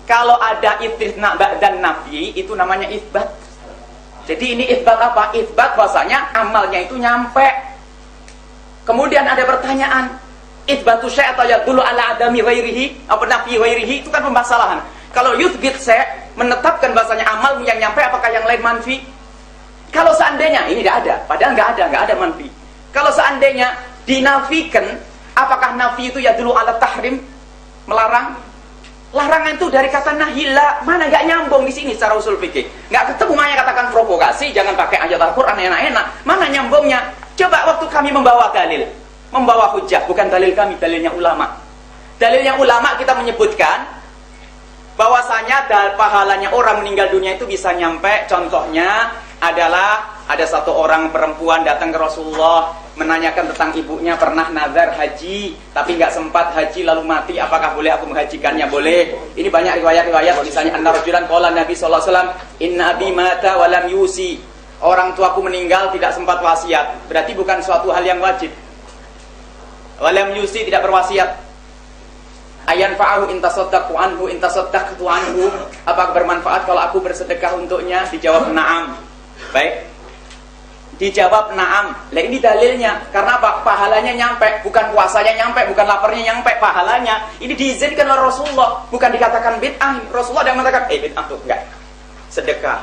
[SPEAKER 1] Kalau ada istitsna dan nafi, itu namanya itsbat. Jadi ini itsbat apa? Itsbat bahasanya amalnya itu nyampe. Kemudian ada pertanyaan, itsbatu syai' atau yadullu ala adami ghairihi, apa nafi ghairihi, itu kan pembahasan. Kalau yuthbit syai' menetapkan bahasanya amal yang nyampe, apakah yang lain manfi? Kalau seandainya ini tidak ada, padahal nggak ada manfi. Kalau seandainya dinafikan, apakah nafi itu ya dulu ala tahrim, melarang? Larangan itu dari kata nahila, mana nggak nyambung di sini secara usul fikih. Nggak ketemu, makanya katakan provokasi, jangan pakai ayat Al-Quran enak-enak. Mana nyambungnya? Coba waktu kami membawa dalil, membawa hujah, bukan dalil kami, dalilnya ulama.
[SPEAKER 5] Dalilnya ulama kita menyebutkan bahwasanya pahalanya orang meninggal dunia itu bisa nyampe. Contohnya adalah ada satu orang perempuan datang ke Rasulullah menanyakan tentang ibunya pernah nazar haji tapi nggak sempat haji lalu mati, apakah boleh aku menghajikannya? Boleh. Ini banyak riwayat-riwayat, misalnya anna rajulan qala Nabi sallallahu alaihi wasallam inna abi mata wa lam yusi, orang tuaku meninggal tidak sempat wasiat. Berarti bukan suatu hal yang wajib. Wa lam yusi, tidak berwasiat. Ayan fa'ahu intasaddaqu anhu intasaddaqtu anhu, apakah bermanfaat kalau aku bersedekah untuknya? Dijawab na'am. Baik, dijawab na'am. Lah ini dalilnya, karena apa? Pahalanya nyampe, bukan puasanya nyampe, bukan laparnya nyampe, pahalanya. Ini diizinkan oleh Rasulullah, bukan dikatakan bid'ah. Rasulullah yang mengatakan, bid'ah tuh, enggak. Sedekah.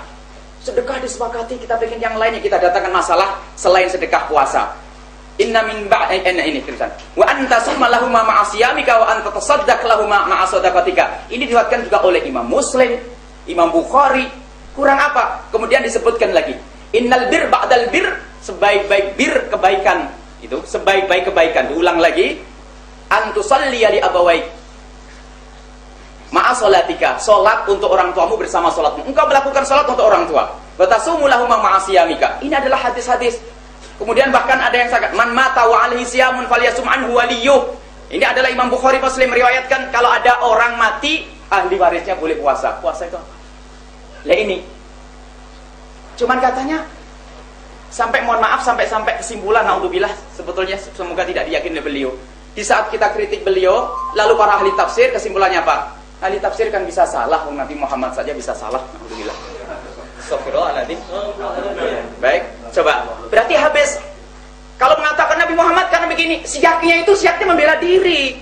[SPEAKER 5] Sedekah disepakati, kita bikin yang lainnya, kita datangkan masalah selain sedekah puasa. Inna min ini tulisan. Wa anta summa lahum ma'a siyamika wa anta tasaddaq lahum ma'a sadaqatika. Ini diriwayatkan juga oleh Imam Muslim, Imam Bukhari. Kurang apa? Kemudian disebutkan lagi, innal bir ba'dal bir, sebaik-baik bir kebaikan itu, sebaik-baik kebaikan. Diulang lagi, antusalli li abawaik ma'a salatika, salat untuk orang tuamu bersama salatmu. Engkau melakukan salat untuk orang tua. Wa tasumu lahum ma'a siyamika. Ini adalah hadis-hadis. Kemudian bahkan ada yang sangat man mata wa alaihi siyamun falyasum anhu waliyuh. Ini adalah Imam Bukhari Muslim meriwayatkan kalau ada orang mati, ahli warisnya boleh puasa. Puasa itu apa? Lah ini. Cuman katanya sampai mohon maaf sampai kesimpulan naudzubillah, sebetulnya semoga tidak diyakini oleh beliau. Di saat kita kritik beliau, lalu para ahli tafsir kesimpulannya apa? Ahli tafsir kan bisa salah, Nabi Muhammad saja bisa salah. Naudzubillah. Astagfirullahaladzim. Baik, coba. Berarti habis. Kalau mengatakan Nabi Muhammad karena begini, siaknya itu siaknya membela diri.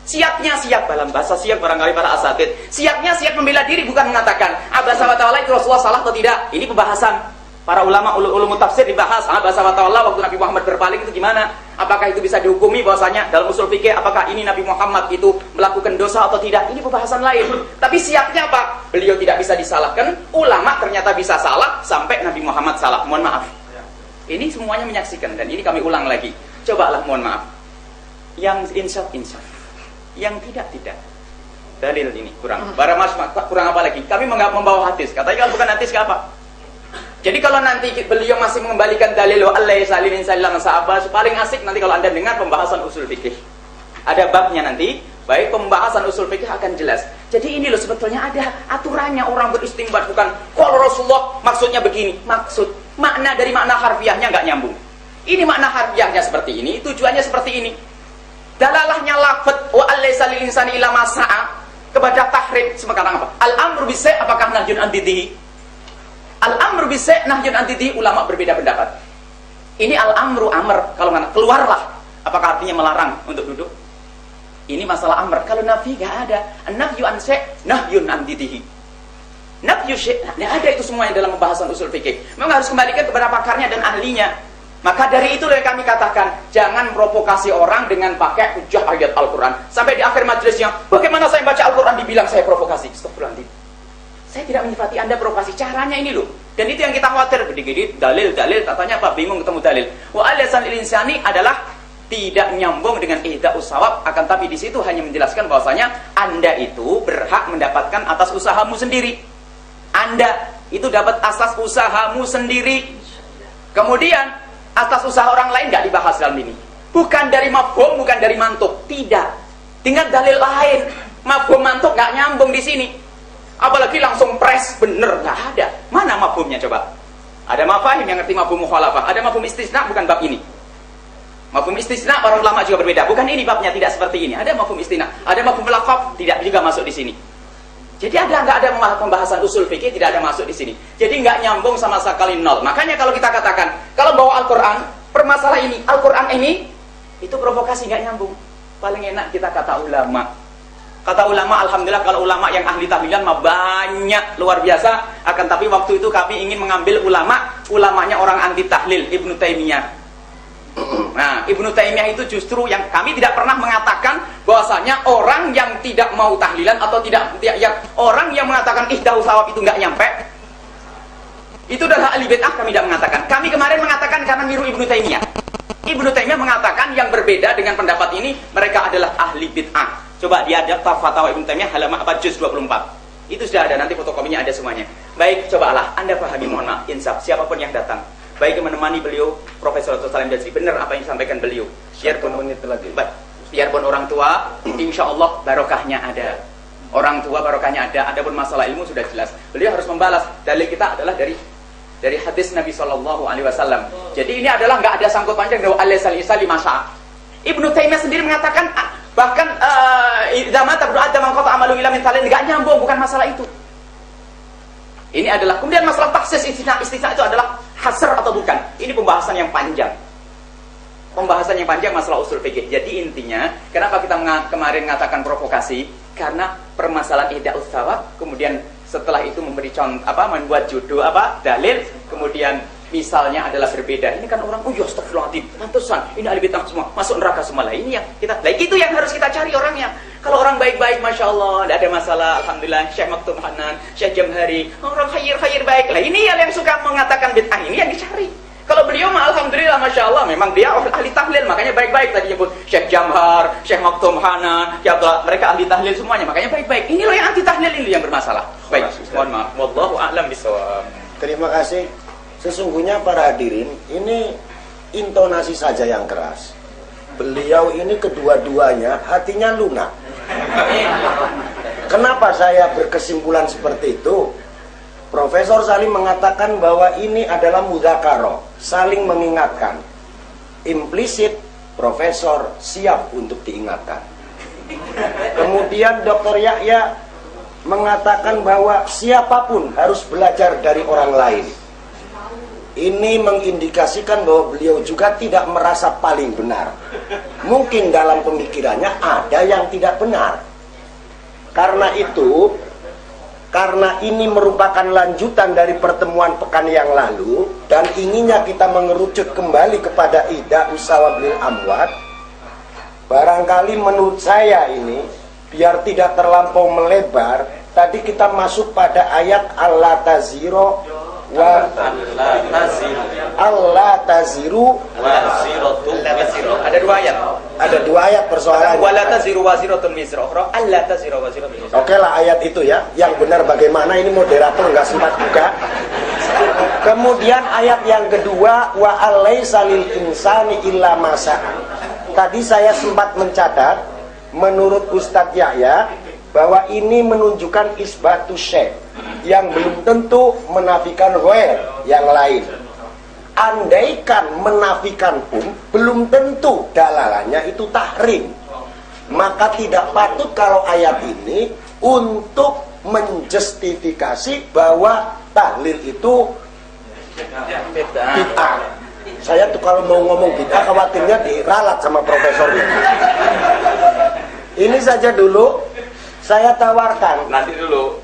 [SPEAKER 5] Siaknya siak dalam bahasa siak barangkali para asatid. Siaknya siak membela diri, bukan mengatakan abasa wa ta'ala itu Rasulullah salah atau tidak. Ini pembahasan para ulama ulum tafsir dibahas. Abasa wa ta'ala waktu Nabi Muhammad berpaling itu gimana? Apakah itu bisa dihukumi bahwasanya dalam usul fikih apakah ini Nabi Muhammad itu melakukan dosa atau tidak? Ini pembahasan lain. Tapi siapnya apa? Beliau tidak bisa disalahkan. Ulama ternyata bisa salah sampai Nabi Muhammad salah. Mohon maaf. Ini semuanya menyaksikan dan ini kami ulang lagi. Cobalah mohon maaf. Yang insaf. Yang tidak. Dalil ini kurang. Kurang apa lagi? Kami membawa hadis. Katanya kalau bukan hadis apa? Jadi kalau nanti beliau masih mengembalikan dalil Allah sallallahu alaihi wasallam, paling asik nanti kalau Anda dengar pembahasan usul fikih. Ada babnya nanti, baik pembahasan usul fikih akan jelas. Jadi ini loh sebetulnya ada aturannya orang beristinbat, bukan kalau Rasulullah maksudnya begini. Makna dari makna harfiahnya nggak nyambung. Ini makna harfiahnya seperti ini, tujuannya seperti ini. Dalalahnya lafadz wa Allah sallallahu alaihi wasallam ila masa'a kepada tahrim sekarang apa? Al-amru bisai apakah nahyun antidihi? Al-amru bisai nahyun antidihi, ulama berbeda pendapat. Ini al-amru amr, kalau mana keluarlah, apakah artinya melarang untuk duduk? Ini masalah amr. Kalau nafi enggak ada. An-nahyu an syai' nahyun antidihi. Nafyu syai', tidak ada itu semuanya dalam pembahasan usul fikih. Memang harus kembalikan kepada pakarnya dan ahlinya. Maka dari itu yang kami katakan, jangan provokasi orang dengan pakai hujah ayat Al-Quran. Sampai di akhir majelisnya, bagaimana saya baca Al-Quran dibilang saya provokasi? Astagfirullahaladzim. Saya tidak menyifati Anda provokasi, caranya ini loh. Dan itu yang kita khawatir, gede-gede dalil, katanya apa? Bingung ketemu dalil. Wa alisan insani adalah tidak nyambung dengan ihda'us sawab, akan tapi di situ hanya menjelaskan bahwasanya Anda itu berhak mendapatkan atas usahamu sendiri. Anda itu dapat asas usahamu sendiri. Kemudian atas usaha orang lain nggak dibahas dalam ini. Bukan dari mafhum, bukan dari mantuk, tidak. Dengan dalil lain, mafhum mantuk nggak nyambung di sini. Apalagi langsung pres bener, nggak ada. Mana mafhumnya coba? Ada mafahim yang ngerti mafhum mukhalafah, ada mafhum istisna, bukan bab ini. Mafhum istisna para ulama juga berbeda. Bukan ini babnya, tidak seperti ini. Ada mafhum istisna, ada mafhum laqab, tidak juga masuk di sini. Jadi nggak ada pembahasan usul fikih, tidak ada masuk di sini. Jadi nggak nyambung sama sekali nol. Makanya kalau kita katakan, kalau bawa Al-Quran, permasalahan ini, Al-Quran ini, itu provokasi nggak nyambung. Paling enak kita kata ulama. Kata ulama, alhamdulillah kalau ulama yang ahli tahlilan mah banyak, luar biasa. Akan tapi waktu itu kami ingin mengambil ulamanya orang anti tahlil, Ibnu Taimiyah. Nah, Ibnu Taimiyah itu justru yang kami tidak pernah mengatakan bahwasanya orang yang tidak mau tahlilan atau orang yang mengatakan ihda'us sawab itu nggak nyampe, itu adalah ahli bid'ah. Kami tidak mengatakan. Kami kemarin mengatakan karena niru Ibnu Taimiyah. Ibnu Taimiyah mengatakan yang berbeda dengan pendapat ini, mereka adalah ahli bid'ah. Coba dia ada Fatwa Ibnu Taimiyah halaman 4 juz 24. Itu sudah ada, nanti fotokopinya ada semuanya. Baik, cobalah Anda pahami, mohon maaf, insaf, siapapun yang datang. Baik yang menemani beliau, Profesor Dr. Salim Basri, benar apa yang disampaikan beliau. Biarpun orang tua, insya Allah barokahnya ada. Orang tua barokahnya ada. Adapun masalah ilmu sudah jelas. Beliau harus membalas. Dalil kita adalah dari hadis Nabi SAW. Jadi ini adalah nggak ada sangkut panjang dengan al-isa li masa. Ibnu Taimiyah sendiri mengatakan bahkan zaman tabdu adam qata amalu ila min talin, enggak nyambung, bukan masalah itu. Ini adalah kemudian masalah taksis istisna itu adalah hasr atau bukan. Ini pembahasan yang panjang. Pembahasan yang panjang masalah usul fikih. Jadi intinya, kenapa kita kemarin mengatakan provokasi? Karena permasalahan ihda'us sawab, kemudian setelah itu memberi contoh membuat judul dalil, kemudian misalnya adalah berbeda. Ini kan orang, oh ya astagfirullahaladzim, pantesan ini ahli bid'ah semua, masuk neraka semua. Lah ini yang kita, itu yang harus kita cari orangnya. Kalau orang baik-baik, masya Allah, tidak ada masalah, alhamdulillah. Syekh Maktum Hanan, Syekh Jamhari, orang khair baik. Lah ini yang suka mengatakan bid'ah, ini yang dicari. Kalau beliau mah alhamdulillah, masya Allah, memang dia ahli tahlil, makanya baik-baik. Tadi nyebut Syekh Jamhar, Syekh Maktum Hanan, ya mereka ahli tahlil semuanya, makanya baik-baik. Ini loh yang anti tahlil, ini yang bermasalah. Baik, mohon maaf. Wallahu a'lam bishawab.
[SPEAKER 3] Terima kasih. Sesungguhnya para hadirin, ini intonasi saja yang keras. Beliau ini kedua-duanya hatinya lunak. Kenapa saya berkesimpulan seperti itu? Profesor Salim mengatakan bahwa ini adalah mudzakarah, saling mengingatkan. Implisit Profesor siap untuk diingatkan. Kemudian Dr. Yahya mengatakan bahwa siapapun harus belajar dari orang lain. Ini mengindikasikan bahwa beliau juga tidak merasa paling benar. Mungkin dalam pemikirannya ada yang tidak benar. Karena itu, karena ini merupakan lanjutan dari pertemuan pekan yang lalu, dan inginnya kita mengerucut kembali kepada ihda'us sawab lil amwat, barangkali menurut saya ini, biar tidak terlampau melebar, tadi kita masuk pada ayat Allah taziru wa Allah taziru
[SPEAKER 5] Ada dua ayat.
[SPEAKER 3] Ada dua ayat persoalannya.
[SPEAKER 5] Wala taziru waziratun wizra ukhra. Allah taziru waziratun wizra.
[SPEAKER 3] Oke lah ayat itu ya. Yang benar bagaimana, ini moderator nggak sempat buka. Kemudian ayat yang kedua, wa alaisa lil insani illa ma sa'a. Tadi saya sempat mencatat, menurut Ustadz Yahya, bahwa ini menunjukkan isbatu syekh, yang belum tentu menafikan ghair yang lain. Andaikan menafikan pun belum tentu dalalannya itu tahrim. Maka tidak patut kalau ayat ini untuk menjustifikasi bahwa tahlil itu bid'ah. Saya tuh kalau mau ngomong bid'ah khawatirnya diralat sama profesor ini. Ini saja dulu saya tawarkan.
[SPEAKER 4] Nanti dulu,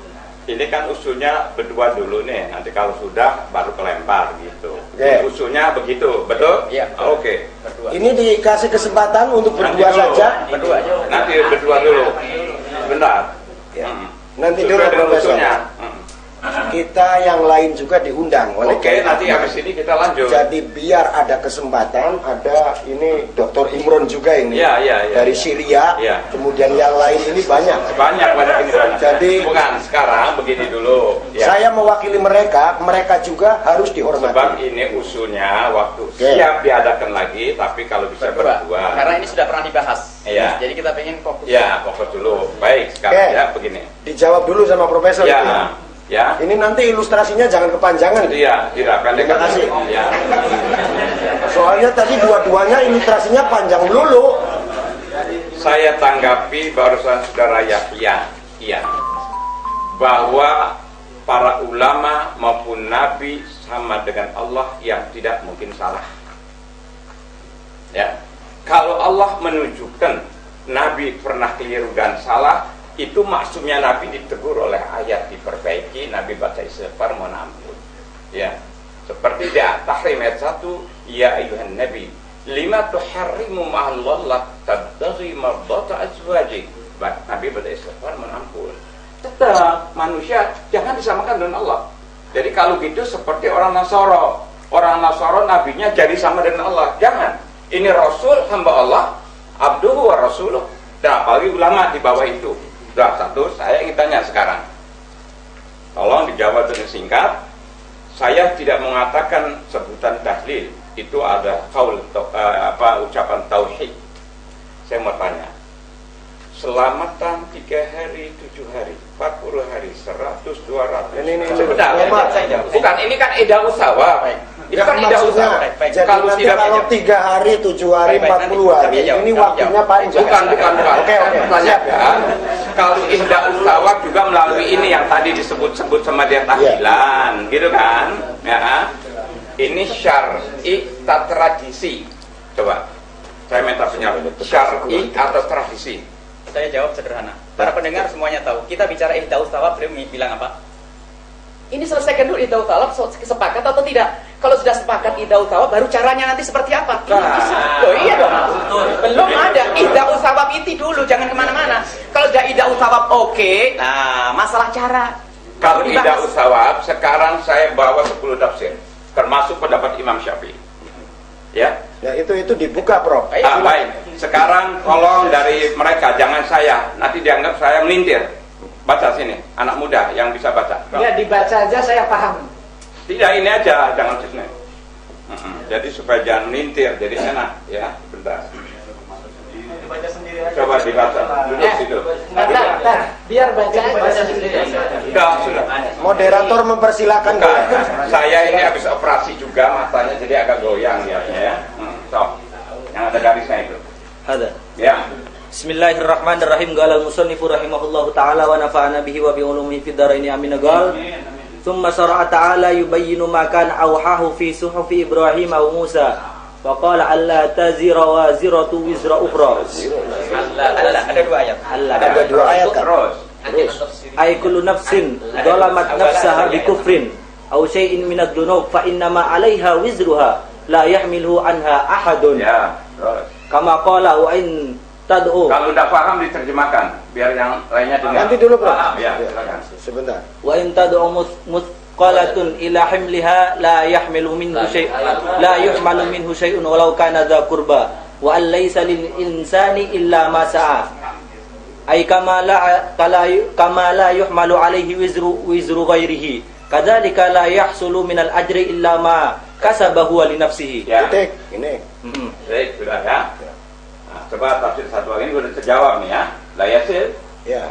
[SPEAKER 4] ini kan usulnya berdua dulu nih. Nanti kalau sudah baru kelempar gitu.
[SPEAKER 3] Yeah.
[SPEAKER 4] Usulnya begitu, betul?
[SPEAKER 5] Iya.
[SPEAKER 4] Oke.
[SPEAKER 3] Ini dikasih kesempatan untuk
[SPEAKER 4] Nanti
[SPEAKER 3] berdua
[SPEAKER 4] dulu.
[SPEAKER 3] saja.
[SPEAKER 5] Berdua aja.
[SPEAKER 4] Nanti berdua dulu. Sebentar.
[SPEAKER 3] Ya. Nanti dulu
[SPEAKER 4] Sesuai dengan
[SPEAKER 3] Profesor.
[SPEAKER 4] usulnya.
[SPEAKER 3] Kita yang lain juga diundang oleh
[SPEAKER 4] Oke,
[SPEAKER 3] Kiai
[SPEAKER 4] nanti
[SPEAKER 3] Ahmad.
[SPEAKER 4] habis ini kita lanjut.
[SPEAKER 3] Jadi biar ada kesempatan, ada ini Dr. Imron juga ini
[SPEAKER 4] Iya, iya, iya.
[SPEAKER 3] dari Syria,
[SPEAKER 4] Iya.
[SPEAKER 3] kemudian yang lain ini banyak.
[SPEAKER 4] Banyak ini banyak.
[SPEAKER 3] Jadi-
[SPEAKER 4] bukan sekarang begini dulu. Ya.
[SPEAKER 3] Saya mewakili mereka, mereka juga harus dihormati.
[SPEAKER 4] Sebab ini usulnya waktu
[SPEAKER 3] Oke.
[SPEAKER 4] siap diadakan lagi, tapi kalau bisa berdua.
[SPEAKER 5] Karena ini sudah pernah dibahas.
[SPEAKER 4] Iya.
[SPEAKER 5] Jadi kita pengen fokus.
[SPEAKER 4] Ya, fokus dulu. Baik, sekarang
[SPEAKER 3] Oke.
[SPEAKER 4] ya begini.
[SPEAKER 3] Dijawab dulu sama Profesor.
[SPEAKER 4] Ya,
[SPEAKER 3] ini.
[SPEAKER 4] ya.
[SPEAKER 3] Ini nanti ilustrasinya jangan kepanjangan.
[SPEAKER 4] Iya, tidak akan
[SPEAKER 3] Terima kasih.
[SPEAKER 4] Ya.
[SPEAKER 3] Soalnya tadi dua-duanya ilustrasinya panjang dulu.
[SPEAKER 4] Saya tanggapi barusan saudara Yahya, iya, bahwa para ulama maupun nabi sama dengan Allah yang tidak mungkin salah. Ya, kalau Allah menunjukkan nabi pernah keliru dan salah, itu maksudnya nabi ditegur oleh ayat, diperbaiki, nabi baca istighfar, mohon ampun. Ya, seperti di Tahrim ayat 1, ya ayuhan nabi lima tuharrimu ma'allah tabtaghi mardata azwajik. Nabi baca istighfar, mohon ampun. Tetap manusia jangan disamakan dengan Allah. Jadi kalau gitu seperti orang Nasara. Orang Nasara nabinya jadi sama dengan Allah. Jangan. Ini Rasul hamba Allah, abduhu wa rasuluh. Nah, apalagi ulama di bawah itu. Nah, satu, saya ingin tanya sekarang. Tolong dijawab dengan singkat. Saya tidak mengatakan sebutan tahlil itu ada kaul ucapan tauhid. Saya mau tanya. Selamatan 3 hari, 7 hari, 40 hari, 100, 200.
[SPEAKER 3] Ini
[SPEAKER 4] Sebentar, bukan, ini kan ida usawa. Itu kan ida usawa.
[SPEAKER 3] Jadi nanti kalau 3 hari, 7 hari, 40 hari, ini waktunya panjang.
[SPEAKER 4] Bukan.
[SPEAKER 3] Oke.
[SPEAKER 4] Pertanyakan, kalau ihda usawa juga melalui ini yang tadi disebut-sebut sama dia tahlilan, gitu kan? Ya. Ini syar'i atau tradisi. Coba, saya minta penjawab. Syar'i atau tradisi?
[SPEAKER 5] Saya jawab sederhana. Para pendengar semuanya tahu. Kita bicara ihdaus thawab, beliau bilang apa? Ini selesaikan dulu ihdaus thawab, sepakat atau tidak? Kalau sudah sepakat ihdaus thawab, baru caranya nanti seperti apa? Oh iya dong. Belum ada ihdaus thawab itu dulu, jangan kemana-mana. Kalau sudah ihdaus thawab oke, nah masalah cara.
[SPEAKER 4] Kalau ihdaus thawab, sekarang saya bawa 10 tafsir, termasuk pendapat Imam Syafi'i. Ya.
[SPEAKER 3] Ya itu dibuka, Prof.
[SPEAKER 4] Baik. Sekarang tolong dari mereka, jangan saya. Nanti dianggap saya melintir. Baca sini, anak muda yang bisa baca.
[SPEAKER 6] Ya dibaca aja saya paham.
[SPEAKER 4] Tidak, ini aja, jangan sini. Jadi supaya jangan melintir, jadi enak. Ya, bentar. Coba dibaca. Duduk situ.
[SPEAKER 6] Biar baca sendiri.
[SPEAKER 4] Sudah.
[SPEAKER 3] Moderator mempersilakan.
[SPEAKER 4] Saya ini habis operasi juga matanya, jadi agak goyang ya. So, yang ada garisnya itu.
[SPEAKER 7] Hada.
[SPEAKER 4] Ya.
[SPEAKER 7] Bismillahirrahmanirrahim. Qala al-musannifu rahimahullahu taala wa nafa'ana bihi wa bi ulumihi fid dharaini amin. Qala thumma syara'a ta'ala yubayyinu ma kana awhahu fi suhufi Ibrahim wa Musa. Wa qala alla tazira waziratu wizra ukhra.
[SPEAKER 5] Allah, ada 2 ayat.
[SPEAKER 3] Ada 2 ayat kan?
[SPEAKER 4] Terus.
[SPEAKER 7] Ay kullu nafsin zalamat nafsaha bi kufrin aw syai'in min ad-dunub fa innama 'alaiha wizruha la yahmiluhu anha ahadun.
[SPEAKER 4] Ya, terus.
[SPEAKER 7] Kama qala wa in tad'u.
[SPEAKER 4] Kalau tidak paham diterjemahkan, biar yang lainnya dengar.
[SPEAKER 3] Nanti dulu, Bro.
[SPEAKER 4] Ya, silakan.
[SPEAKER 3] Sebentar.
[SPEAKER 7] Wa in tad'u muthqalatun ila himliha la yahmilu minhu syai' la yuhmalu minhu syai'un walau kana dha qurba wa an laysa lil insani illa ma sa'a. Ay kama la yuhmalu alaihi wizru ghairihi. Kadzalika la yahsulu minal ajri illa ma kasabahu li nafsihi.
[SPEAKER 4] Ya.
[SPEAKER 3] Titik. Ini.
[SPEAKER 4] Baik, sudah ya. Nah, coba tafsir satu lagi sudah terjawab nih ya. La yasil.
[SPEAKER 3] Ya,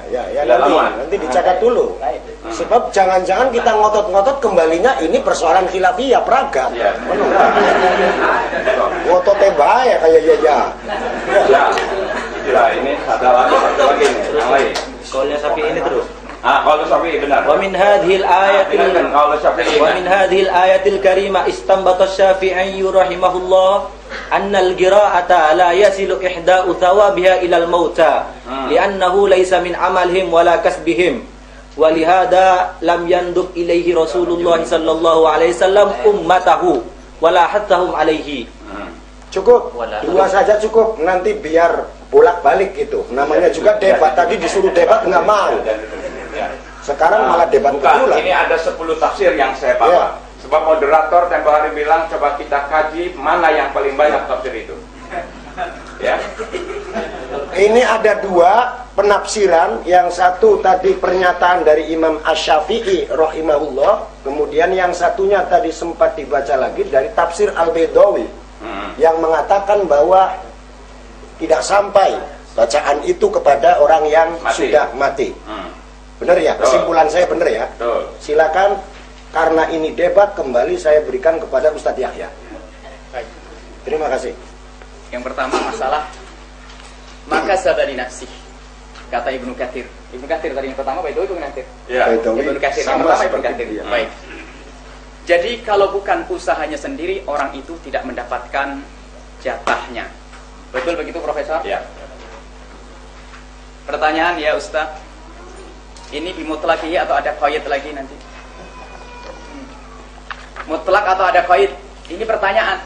[SPEAKER 4] Dalam
[SPEAKER 3] nanti dicatat dulu. Sebab jangan-jangan kita ngotot-ngotot kembalinya ini persoalan khilafiyah peragam.
[SPEAKER 4] Ya.
[SPEAKER 3] Ngototnya bahaya kayak ya.
[SPEAKER 4] Ya, ini satu lagi nih, yang lain.
[SPEAKER 7] Qaulnya Syafi'i ini terus.
[SPEAKER 4] Kalau Syafi'i benar.
[SPEAKER 7] Wa min hadhil ayatil
[SPEAKER 4] kalau Syafi'i.
[SPEAKER 7] wa min hadhil ayatil karimah istanbata Syafi'i rahimahullah anna al-qira'ata la yasilu ihda'u thawabiha ila al-mauta li'annahu laysa min amalihim wala kasbihim wa lihada lam yandub ilaihi Rasulullah sallallahu alaihi wasallam ummatahu wala hattahum alaihi.
[SPEAKER 3] Cukup. 2 saja cukup. Nanti biar bolak-balik gitu. Namanya juga debat. Tadi disuruh debat nggak mau. Sekarang malah debat
[SPEAKER 4] Bukan,
[SPEAKER 3] berulang.
[SPEAKER 4] ini ada 10 tafsir yang saya bawa.
[SPEAKER 3] Ya.
[SPEAKER 4] Sebab moderator tempoh hari bilang coba kita kaji mana yang paling banyak tafsir itu. Ya.
[SPEAKER 3] Ini ada 2 penafsiran. Yang satu tadi pernyataan dari Imam Asy-Syafi'i rahimahullah. Kemudian yang satunya tadi sempat dibaca lagi dari tafsir Al-Baidawi yang mengatakan bahwa tidak sampai bacaan itu kepada orang yang sudah mati. Benar ya? Kesimpulan saya benar ya?
[SPEAKER 4] Betul.
[SPEAKER 3] Silakan, karena ini debat kembali saya berikan kepada Ustadz Yahya. Terima kasih.
[SPEAKER 5] Yang pertama masalah maka sabali nafsi. Kata Ibnu Katsir. Ibnu Katsir tadi yang pertama Ibnu Katsir.
[SPEAKER 4] Ya.
[SPEAKER 5] Ibnu Katsir yang
[SPEAKER 3] Sama
[SPEAKER 5] pertama Ibnu
[SPEAKER 3] seperti
[SPEAKER 5] Katsir.
[SPEAKER 3] dia.
[SPEAKER 5] Baik. Jadi kalau bukan usahanya sendiri, orang itu tidak mendapatkan jatahnya. Betul begitu, Profesor?
[SPEAKER 4] Ya.
[SPEAKER 5] Pertanyaan ya Ustaz, ini bimutlakihi atau ada qaid lagi nanti? Mutlak atau ada qaid? Ini pertanyaan.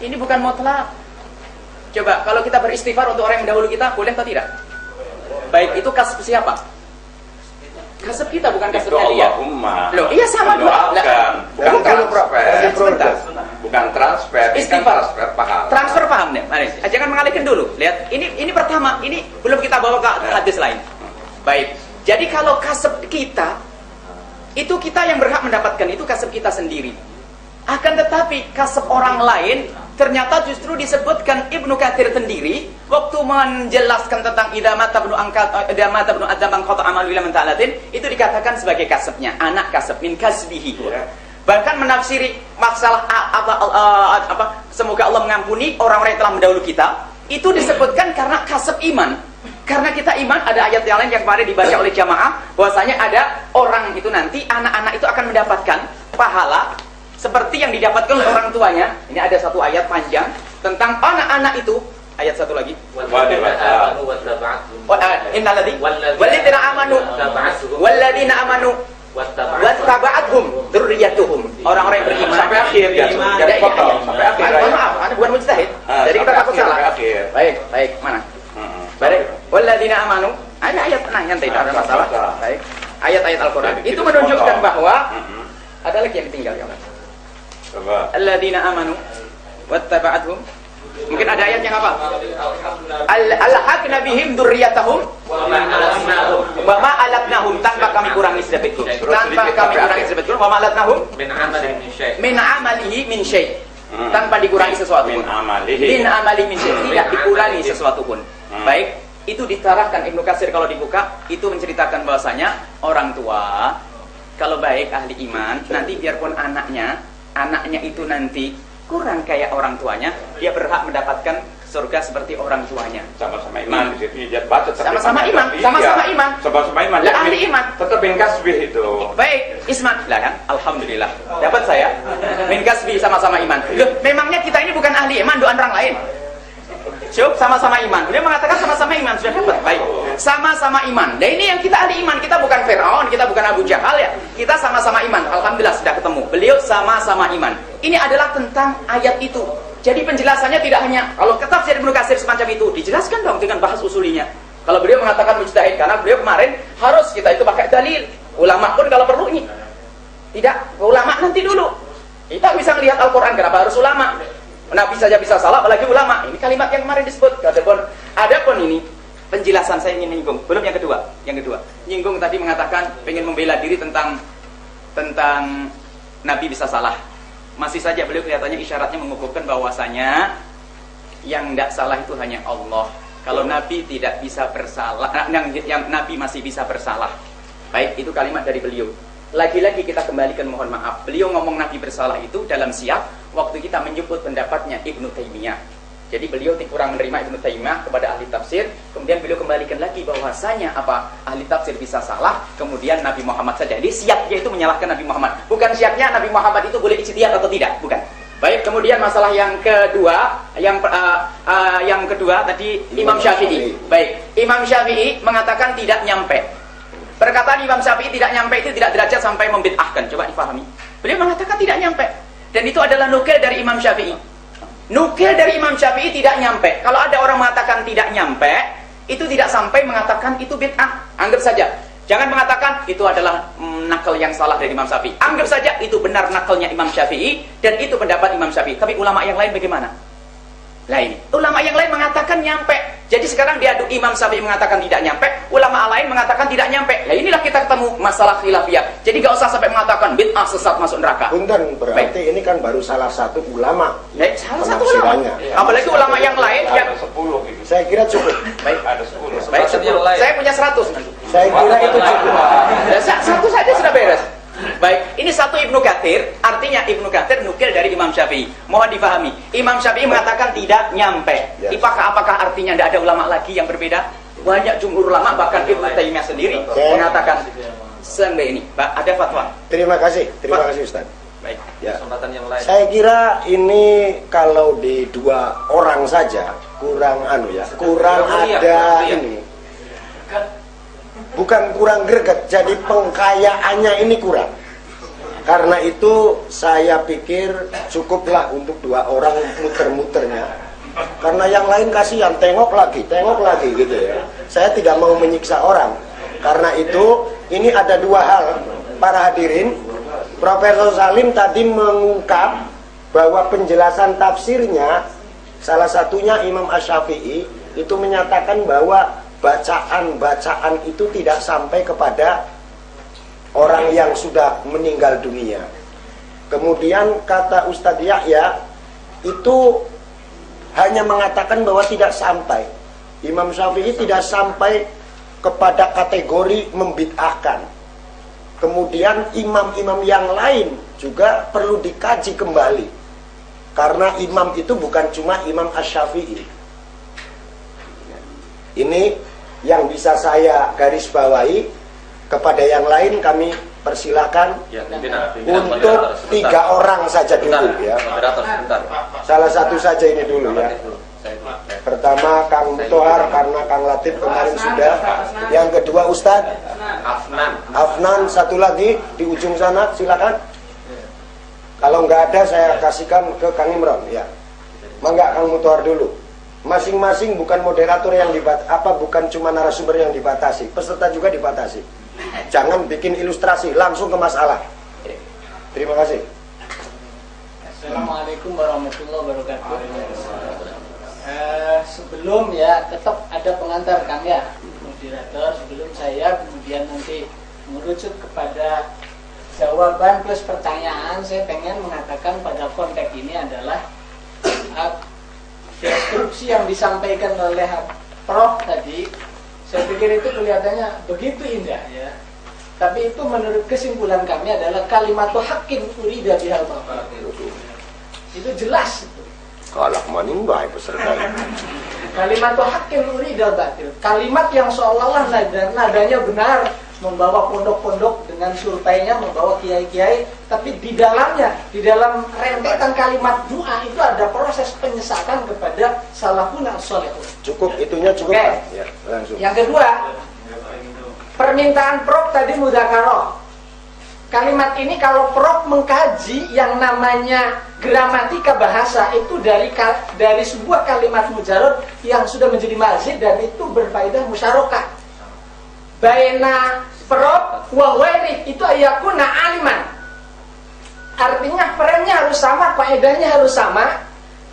[SPEAKER 5] Ini bukan mutlak. Coba kalau kita beristighfar untuk orang yang dahulu kita, boleh atau tidak? Baik, itu kasb siapa? Kasb kita, bukan kasbnya dia. Loh, iya sama dua.
[SPEAKER 4] Bukan transfer.
[SPEAKER 5] Sebentar.
[SPEAKER 4] Bukan transfer. Ini kan
[SPEAKER 5] Istighfar.
[SPEAKER 4] transfer pahala.
[SPEAKER 5] Transfer paham nih? Mari, jangan mengalihkan dulu. Lihat, ini pertama, ini belum itu kita yang berhak mendapatkan, itu kasab kita sendiri. Akan tetapi kasab orang lain ternyata justru disebutkan Ibnu Katsir sendiri waktu menjelaskan tentang idza mata ibnu Adam qata amalu ila man ta'alatin, itu dikatakan sebagai kasabnya, anak kasab min kasbihi. Bahkan menafsiri masalah semoga Allah mengampuni orang-orang yang telah mendahulu kita, itu disebutkan karena kasab iman. Karena kita iman, ada ayat yang lain yang kemarin dibaca oleh jamaah bahwasanya ada orang itu nanti, anak-anak itu akan mendapatkan pahala seperti yang didapatkan oleh orang tuanya. Ini ada satu ayat panjang tentang anak-anak itu. Ayat satu lagi. Innalladzi walladzina amanu walladzina amanu wattaba'athum dzurriyyatuhum. Orang-orang yang beriman
[SPEAKER 4] sampai akhir ya. Sampai akhir.
[SPEAKER 5] Maaf, Anda bukan mujtahid. Jadi kita takut salah. Baik, mana? Baik. Walladzina amanu. Ada ayat yang tidak ada masalah. Baik. Ayat-ayat Al-Qur'an. Itu menunjukkan bahwa ada lagi yang ditinggal ya. Alladzina amanu wattaba'athum. Mungkin ada ayat yang apa? Alhaqna bihim dzurriyyatahum wa ma alatnahum, tanpa kami kurangi sedikit pun. Tanpa kami kurangi sedikit pun. Wa ma alatnahum min amalihi min syai'. Tanpa dikurangi sesuatu pun. Min amalihi min syai'. Tidak dikurangi sesuatu pun. Baik, itu ditarahkan Ibnu Katsir kalau dibuka, itu menceritakan bahwasanya orang tua kalau baik ahli iman, nanti biarpun anaknya itu nanti kurang kayak orang tuanya, dia berhak mendapatkan surga seperti orang tuanya.
[SPEAKER 4] Sama-sama iman di situ dia baca.
[SPEAKER 5] Sama-sama iman, sama-sama iman.
[SPEAKER 4] Sama-sama iman.
[SPEAKER 5] Lah ahli iman.
[SPEAKER 4] Tetap min kasbih itu.
[SPEAKER 5] Baik, Isman. Lah kan, alhamdulillah. Dapat saya. Min kasbi sama-sama iman. Loh, memangnya kita ini bukan ahli iman, doan orang lain. Cukup sama-sama iman. Dia mengatakan sama-sama iman, sudah dapat. Baik. Sama-sama iman. Nah ini yang kita ahli iman, kita bukan Fir'aun, kita bukan Abu Jahal ya. Kita sama-sama iman. Alhamdulillah sudah ketemu. Beliau sama-sama iman. Ini adalah tentang ayat itu. Jadi penjelasannya tidak hanya kalau tafsir Ibnu Katsir semacam itu, dijelaskan dong dengan bahas usulinya. Kalau beliau mengatakan mujtahid, karena beliau kemarin harus kita itu pakai dalil. Ulama pun kalau perlu ini. Tidak, ulama nanti dulu. Kita bisa melihat Al-Qur'an, kenapa harus ulama? Nabi saja bisa salah, apalagi ulama. Ini kalimat yang kemarin disebut. Adapun ini penjelasan saya ingin menyinggung. Belum yang kedua. Nyinggung tadi mengatakan pengen membela diri tentang Nabi bisa salah. Masih saja beliau kelihatannya isyaratnya mengukuhkan bahwasanya yang tidak salah itu hanya Allah. Kalau Nabi tidak bisa bersalah, yang Nabi masih bisa bersalah. Baik, itu kalimat dari beliau. Lagi-lagi kita kembalikan, mohon maaf. Beliau ngomong Nabi bersalah itu dalam siap waktu kita menyebut pendapatnya Ibnu Taimiyah. Jadi beliau kurang menerima Ibnu Taimiyah kepada ahli tafsir. Kemudian beliau kembalikan lagi bahwasanya ahli tafsir bisa salah. Kemudian Nabi Muhammad saja. Jadi siapnya itu menyalahkan Nabi Muhammad. Bukan siapnya Nabi Muhammad itu boleh ijtihad atau tidak. Bukan. Baik, kemudian masalah yang kedua, yang kedua tadi Imam Syafi'i. Baik, Imam Syafi'i mengatakan tidak nyampe. Perkataan Imam Syafi'i tidak nyampe itu tidak derajat sampai membid'ahkan. Coba difahami. Beliau mengatakan tidak nyampe. Dan itu adalah nukil dari Imam Syafi'i. Nukil dari Imam Syafi'i tidak nyampe. Kalau ada orang mengatakan tidak nyampe, itu tidak sampai mengatakan itu bid'ah. Anggap saja. Jangan mengatakan itu adalah nakal yang salah dari Imam Syafi'i. Anggap saja itu benar nakalnya Imam Syafi'i dan itu pendapat Imam Syafi'i. Tapi ulama yang lain bagaimana? Lain. Ulama yang lain mengatakan nyampe. Jadi sekarang diadu Imam Syafi'i mengatakan tidak nyampe, ulama lain mengatakan tidak nyampe. Nah inilah kita ketemu masalah khilafiyah. Jadi gak usah sampai mengatakan bid'ah sesat masuk neraka.
[SPEAKER 3] Punten, berarti
[SPEAKER 5] baik.
[SPEAKER 3] ini kan baru salah satu ulama.
[SPEAKER 5] Ya, salah satu ulama. Apalagi ulama yang lain yang
[SPEAKER 4] 10 gitu.
[SPEAKER 3] Saya kira cukup.
[SPEAKER 5] Baik,
[SPEAKER 4] Ada 10.
[SPEAKER 5] baik, saya punya 100.
[SPEAKER 3] Saya kira itu cukup.
[SPEAKER 5] Satu saja sudah beres. Baik, ini satu Ibnu Katsir, artinya Ibnu Katsir nukil dari Imam Syafi'i. Mohon difahami, Imam Syafi'i mengatakan tidak nyampe.
[SPEAKER 3] Yes.
[SPEAKER 5] Apakah artinya tidak ada ulama lagi yang berbeda? Banyak jumhur ulama, bahkan Ibnu Taimiyah sendiri mengatakan sampai ini. Ada fatwa.
[SPEAKER 3] Terima kasih Ustaz.
[SPEAKER 5] Baik.
[SPEAKER 3] Ya. Saya kira ini kalau di dua orang saja kurang kurang ada ini. Bukan kurang greget, jadi pengkayaannya ini kurang. Karena itu saya pikir cukuplah untuk dua orang muter-muternya. Karena yang lain kasihan, tengok lagi gitu ya. Saya tidak mau menyiksa orang. Karena itu ini ada dua hal, para hadirin. Profesor Salim tadi mengungkap bahwa penjelasan tafsirnya, salah satunya Imam Asy-Syafi'i itu menyatakan bahwa bacaan-bacaan itu tidak sampai kepada orang yang sudah meninggal dunia. Kemudian kata Ustadz Yahya itu hanya mengatakan bahwa tidak sampai. Imam Syafi'i tidak sampai kepada kategori membid'ahkan. Kemudian imam-imam yang lain juga perlu dikaji kembali. Karena imam itu bukan cuma Imam Asy-Syafi'i. Ini yang bisa saya garis bawahi. Kepada yang lain kami persilakan untuk 3 orang saja dulu ya. Salah satu saja ini dulu ya. Pertama Kang Tohar karena Kang Latif kemarin sudah. Yang kedua Ustadz Afnan, satu lagi di ujung sana, silakan. Kalau nggak ada saya kasihkan ke Kang Imron ya. Mangga Kang Tohar dulu. Masing-masing bukan moderator yang bukan cuma narasumber yang dibatasi, peserta juga dibatasi. Jangan bikin ilustrasi, langsung ke masalah. Terima kasih.
[SPEAKER 6] Assalamualaikum warahmatullahi wabarakatuh. Sebelum ya tetap ada pengantar Kang ya, moderator. Sebelum saya kemudian nanti merujuk kepada jawaban plus pertanyaan, saya pengen mengatakan pada konteks ini adalah deskripsi yang disampaikan oleh Prof tadi. Saya pikir itu kelihatannya begitu indah ya. Tapi itu menurut kesimpulan kami adalah kalimat haqqin urida bihal batil. Itu jelas itu.
[SPEAKER 3] Kalah maning bae peserta.
[SPEAKER 6] Kalimat haqqin urida batil. Kalimat yang seolah-olah nadanya benar, membawa pondok-pondok dengan surveinya, membawa kiai-kiai, tapi di dalamnya, di dalam rentetan kalimat doa itu ada proses penyesatan kepada salafun as-salihun.
[SPEAKER 3] Cukup, itunya cukup.
[SPEAKER 6] Oke.
[SPEAKER 3] Ya, langsung.
[SPEAKER 6] Yang kedua, permintaan Prof tadi mudzakarah. Kalimat ini kalau Prof mengkaji yang namanya gramatika bahasa itu dari sebuah kalimat mujarad yang sudah menjadi mazid dan itu berfaedah musyarakah. Baina Prof wa ghairi itu ayakuna aliman. Artinya perannya harus sama, faedahnya harus sama.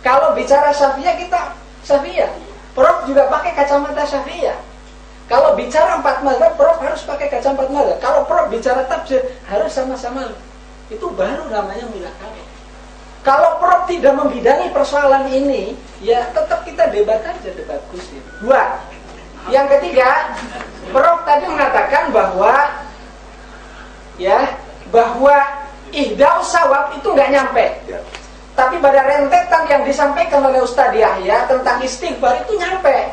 [SPEAKER 6] Kalau bicara Syafi'iyah kita Syafi'iyah. Prof juga pakai kacamata Syafi'iyah. Kalau bicara 4 mazhab, Prof harus pakai kacamata mazhab. Kalau Prof bicara tafsir, harus sama-sama. Itu baru namanya mudzakarah. Kalau Prof tidak membidangi persoalan ini, ya tetap kita debat aja, debat kusir. 2. Yang ketiga, Prof tadi mengatakan bahwa ihdaus sawab itu nggak nyampe.
[SPEAKER 3] Ya.
[SPEAKER 6] Tapi pada rentetan yang disampaikan oleh Ustadz Yahya tentang istighfar itu nyampe.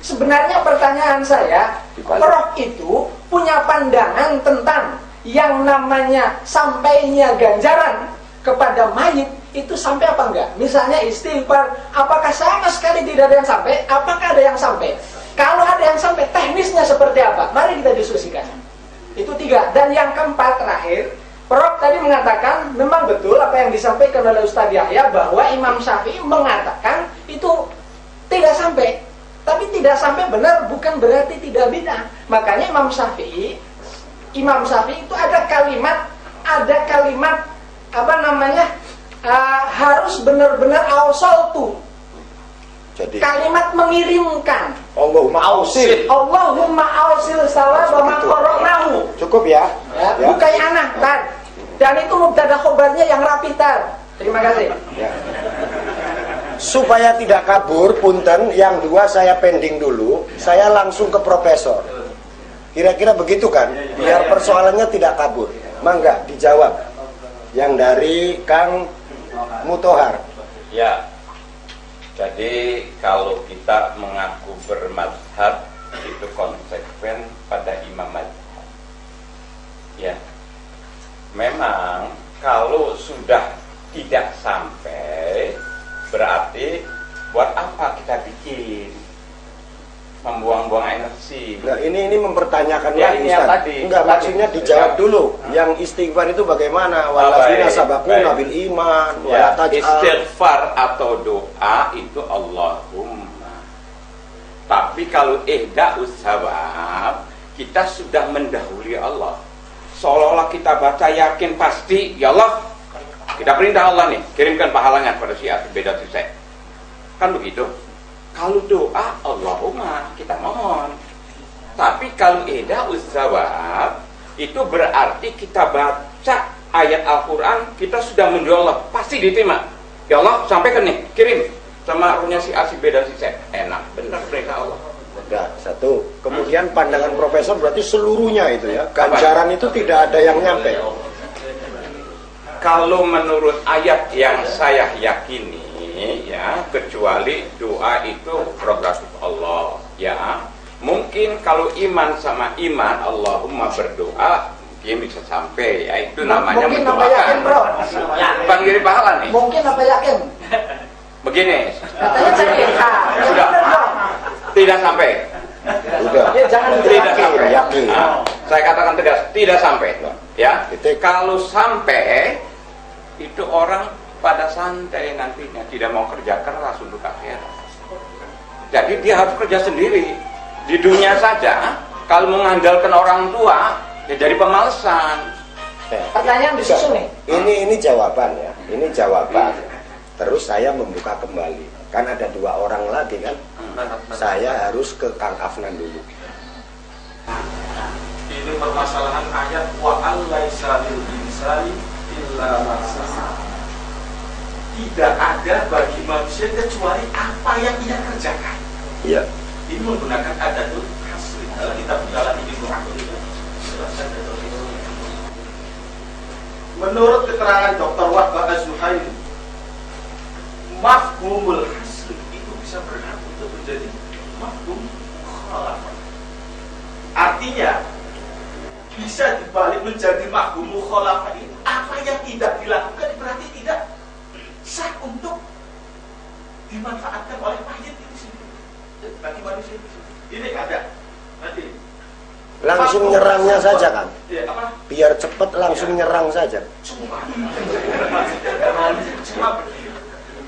[SPEAKER 6] Sebenarnya pertanyaan saya, Prof itu punya pandangan tentang yang namanya sampainya ganjaran kepada mayit itu sampai apa enggak? Misalnya istighfar, apakah sama sekali tidak ada yang sampai? Apakah ada yang sampai? Kalau ada yang sampai, teknisnya seperti apa? Mari kita diskusikan. Itu 3. Dan yang keempat terakhir, Prof tadi mengatakan memang betul apa yang disampaikan oleh Ustadz Yahya bahwa Imam Syafi'i mengatakan itu tidak sampai. Tapi tidak sampai benar bukan berarti tidak bid'ah. Makanya Imam Syafi'i itu ada kalimat harus benar-benar ausaltu.
[SPEAKER 3] Jadi
[SPEAKER 6] Kalimat mengirimkan.
[SPEAKER 3] Allahumma
[SPEAKER 6] ausil sawab wa ma qara'nahu.
[SPEAKER 3] Cukup ya.
[SPEAKER 6] Ya,
[SPEAKER 3] Ya.
[SPEAKER 6] bukai anak tar. Dan itu mubtada khobarnya yang rapi tar. Terima kasih.
[SPEAKER 3] Ya. Supaya tidak kabur, punten, yang 2 saya pending dulu, saya langsung ke profesor. Kira-kira begitu kan? Biar persoalannya tidak kabur. Mangga dijawab. Yang dari Kang Mutohar.
[SPEAKER 4] Ya, jadi kalau kita mengaku bermadhab itu konsekuen pada imam madhab. Ya, memang kalau sudah tidak sampai, berarti buat apa kita bikin? Membuang-buang energi.
[SPEAKER 3] Nah, ini mempertanyakan
[SPEAKER 4] Ya,
[SPEAKER 3] lagi
[SPEAKER 4] ini yang
[SPEAKER 3] Ustaz.
[SPEAKER 4] tadi.
[SPEAKER 3] Enggak, maksudnya dijawab dulu. Yang istighfar itu bagaimana? Walladzina sabaquna bil iman wa la
[SPEAKER 4] Ya,
[SPEAKER 3] taj'al.
[SPEAKER 4] istighfar atau doa itu Allahumma. Tapi kalau ihda'us sawab, kita sudah mendahului Allah. Seolah-olah kita baca yakin pasti, ya Allah, kita perintah Allah nih, kirimkan pahalanya pada si A, beda selesai. Kan begitu. Kalau doa, Allahumma, kita mohon. Tapi kalau ihda'us sawab, itu berarti kita baca ayat Al-Quran, kita sudah menjual Allah, pasti diterima. Ya Allah, sampaikan nih, kirim sama ruhnya si A, si B, dan si C. Enak, benar perintah Allah.
[SPEAKER 3] Enggak, satu. Kemudian pandangan profesor berarti seluruhnya itu ya. Ganjaran itu tidak ada yang nyampe.
[SPEAKER 4] Kalau menurut ayat yang saya yakini, ya, kecuali doa itu prerogatif Allah, ya. Mungkin kalau iman sama iman, Allahumma berdoa, mungkin bisa sampai, ya. Itu namanya
[SPEAKER 6] mungkin apa yakin, bro?
[SPEAKER 4] Bukan kiri pahala nih.
[SPEAKER 6] Mungkin apa yakin?
[SPEAKER 4] Begini,
[SPEAKER 6] Katanya tadi
[SPEAKER 4] sudah tidak sampai.
[SPEAKER 3] Udah.
[SPEAKER 6] Ya jangan
[SPEAKER 4] Tidak sampai.
[SPEAKER 3] yakin.
[SPEAKER 4] Nah, saya katakan tegas, tidak sampai. Ya,
[SPEAKER 3] Titik.
[SPEAKER 4] kalau sampai itu orang pada santai nantinya, tidak mau kerja keras untuk akhirat. Jadi dia harus kerja sendiri. Di dunia saja, kalau mengandalkan orang tua, ya jadi pemalesan.
[SPEAKER 6] Pertanyaan disusun nih.
[SPEAKER 3] Ini jawaban ya. Ini jawaban. Terus saya membuka kembali. Kan ada dua orang lagi kan. Saya harus ke Kang Afnan dulu.
[SPEAKER 8] Ini permasalahan ayat wa allaisa lil insani illa ma sa'a. Tidak ada bagi manusia kecuali apa yang ia kerjakan.
[SPEAKER 3] Iya.
[SPEAKER 8] Ini menggunakan adatul hasri. Kalau kita dalam ini menurut keterangan Dr. Wahbah Az-Zuhairi, mafhumul hasri itu bisa berhak untuk menjadi mafhum mukhalafah. Artinya bisa dibalik menjadi mafhum mukhalafah itu apa yang tidak dilakukan berarti tidak sah untuk dimanfaatkan oleh mayit itu sendiri. Bagi manusia itu sendiri. Ini ada. Nanti
[SPEAKER 3] Langsung nyerangnya saja kan.
[SPEAKER 8] ya, apa?
[SPEAKER 3] Biar cepat langsung nyerang saja.
[SPEAKER 8] Cuma begini.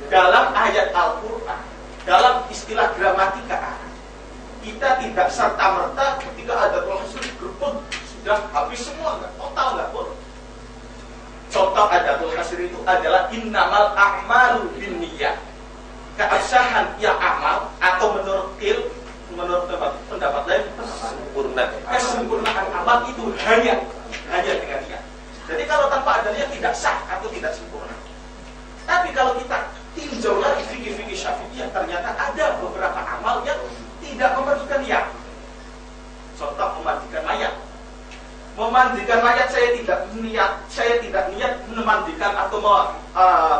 [SPEAKER 8] Dalam ayat Al-Quran, dalam istilah gramatika, kita tidak serta-merta ketika ada klausul berbun sudah habis semua, nggak total, nggak boleh. Contoh adatul hasr itu adalah innamal a'malu binniyat. Keabsahan yang amal atau menurut pendapat lain kesempurnaan amal itu hanya dengan niat. Jadi kalau tanpa ada niat tidak sah atau tidak sempurna. Tapi kalau kita tinjau lagi fikih-fikih Syafi'iyah, ternyata ada beberapa amal yang tidak memerlukan niat. Contoh memandikan mayat. Memandikan mayat saya tidak niat memandikan atau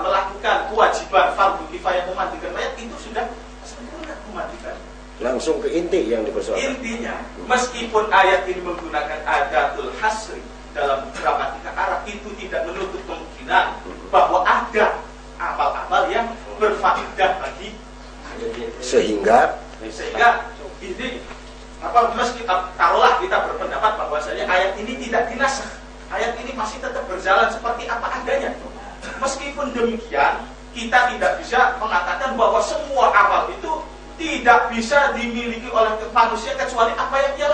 [SPEAKER 8] melakukan kewajiban fardu kifayah memandikan mayat, itu sudah sempurna memandikan.
[SPEAKER 3] Langsung ke inti yang dipersoalkan.
[SPEAKER 8] Intinya, meskipun ayat ini menggunakan adatul hasri dalam gramatika Arab, itu tidak menutup kemungkinan bahwa ada amal-amal yang berfaedah bagi
[SPEAKER 3] Sehingga
[SPEAKER 8] ini meski taruhlah kita berpendapat bahwasanya ayat ini tidak dinasakh, ayat ini masih tetap berjalan seperti apa adanya. Meskipun demikian, kita tidak bisa mengatakan bahwa semua amal itu tidak bisa dimiliki oleh manusia kecuali apa yang ia